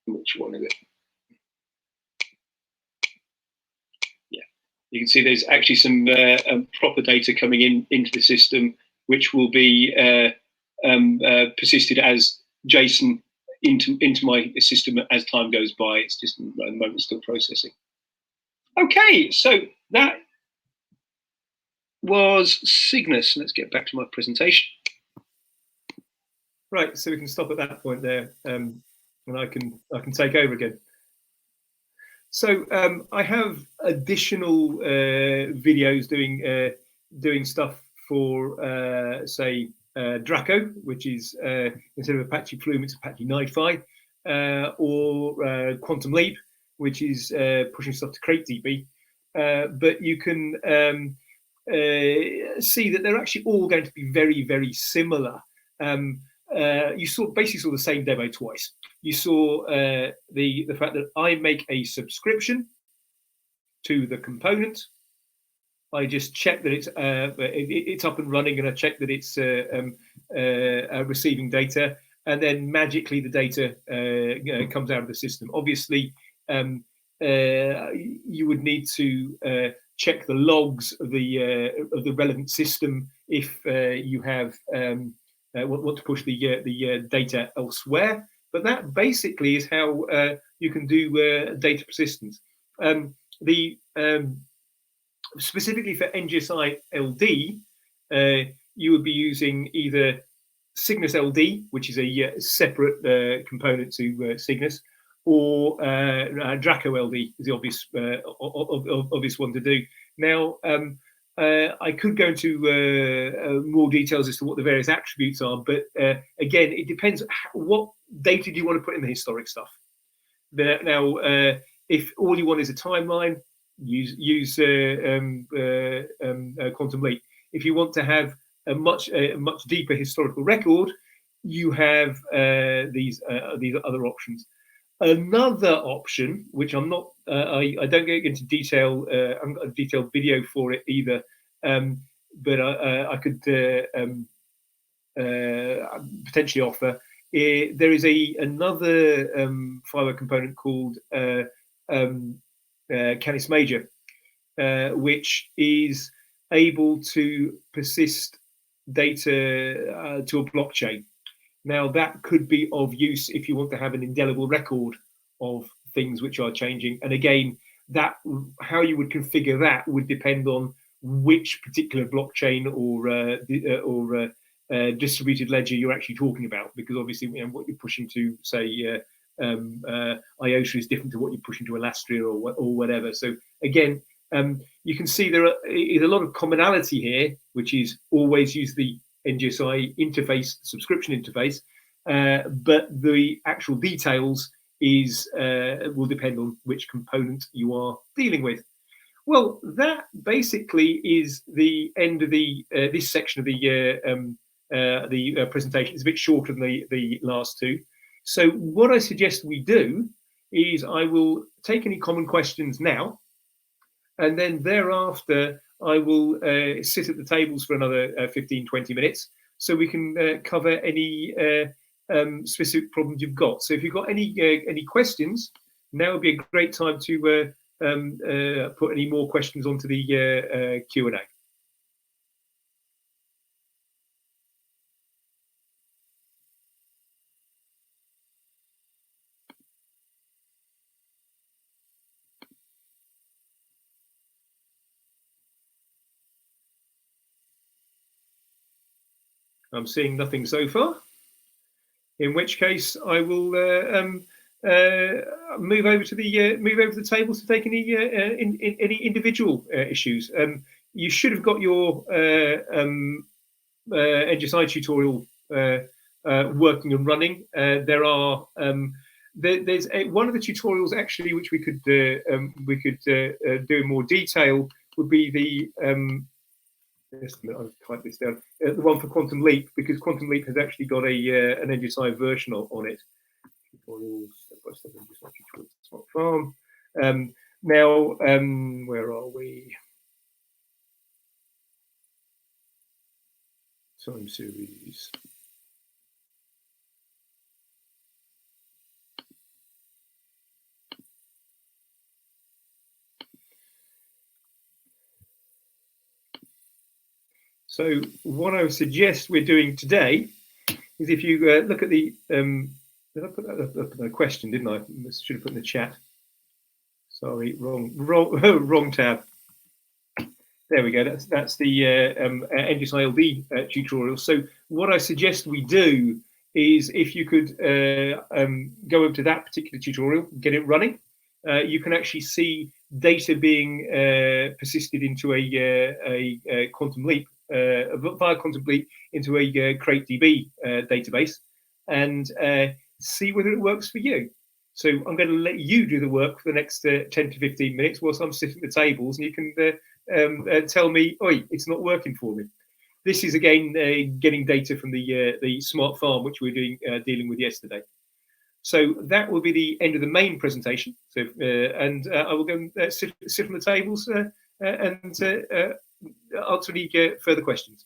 Which one is it? Yeah, you can see there's actually some proper data coming into the system, which will be persisted as JSON into my system as time goes by. It's just at the moment still processing. Okay, so that was Cygnus. Let's get back to my presentation. Right, so we can stop at that point there, and I can take over again. So I have additional videos doing stuff for say Draco, which is instead of Apache Plume, it's Apache NiFi, or Quantum Leap, which is pushing stuff to CrateDB. But you can see that they're actually all going to be very, very similar. You basically saw the same demo twice. You saw the fact that I make a subscription to the component. I just check that it's up and running, and I check that it's receiving data, and then magically the data comes out of the system. Obviously, you would need to check the logs of the relevant system if you have want to push the data elsewhere. But that basically is how you can do data persistence. the specifically for NGSI LD, you would be using either Cygnus LD, which is a separate component to Cygnus, or Draco LD is the obvious one to do. Now, I could go into more details as to what the various attributes are, but again, it depends what data do you want to put in the historic stuff. Now, if all you want is a timeline, use Quantum Leap. If you want to have a much deeper historical record, you have these other options. Another option, which I'm not, I don't get into detail. I haven't got a detailed video for it either, but I could potentially offer. There is another FIWARE component called Canis Major, which is able to persist data to a blockchain. Now, that could be of use if you want to have an indelible record of things which are changing. And again, that how you would configure that would depend on which particular blockchain or distributed ledger you're actually talking about, because obviously, you know, what you're pushing to, say, IOTA is different to what you're pushing to Elastria or whatever. So again, you can see there is a lot of commonality here, which is always use the NGSI interface, subscription interface, but the actual details will depend on which component you are dealing with. Well, that basically is the end of this section of the presentation. It's a bit shorter than the last two. So what I suggest we do is I will take any common questions now, and then thereafter I will sit at the tables for another 15-20 minutes so we can cover any specific problems you've got. So if you've got any questions, now would be a great time to put any more questions onto the Q&A. I'm seeing nothing so far, in which case I will move over to the table to take any individual issues. You should have got your NGSI tutorial working and running. There's one of the tutorials actually which we could do in more detail would be the just a minute, I'll type this down. The one for Quantum Leap, because Quantum Leap has actually got an NGSI version on it. Tutorials, step by step NGSI tutorials, Smart Farm. Now, where are we? Time series. So what I would suggest we're doing today is, if you look at the, did I put that up in a question, didn't I? I should have put in the chat. Sorry, wrong tab. There we go. That's the NGSI LD tutorial. So what I suggest we do is, if you could go over to that particular tutorial, get it running, you can actually see data being persisted into a Quantum Leap, via Quantum Leap into a CrateDB database, and see whether it works for you. So I'm going to let you do the work for the next 10 to 15 minutes whilst I'm sitting at the tables, and you can tell me, oi, it's not working for me. This is again getting data from the Smart Farm, which we were dealing with yesterday. So that will be the end of the main presentation. So and I will go and sit on the tables and answer any further questions.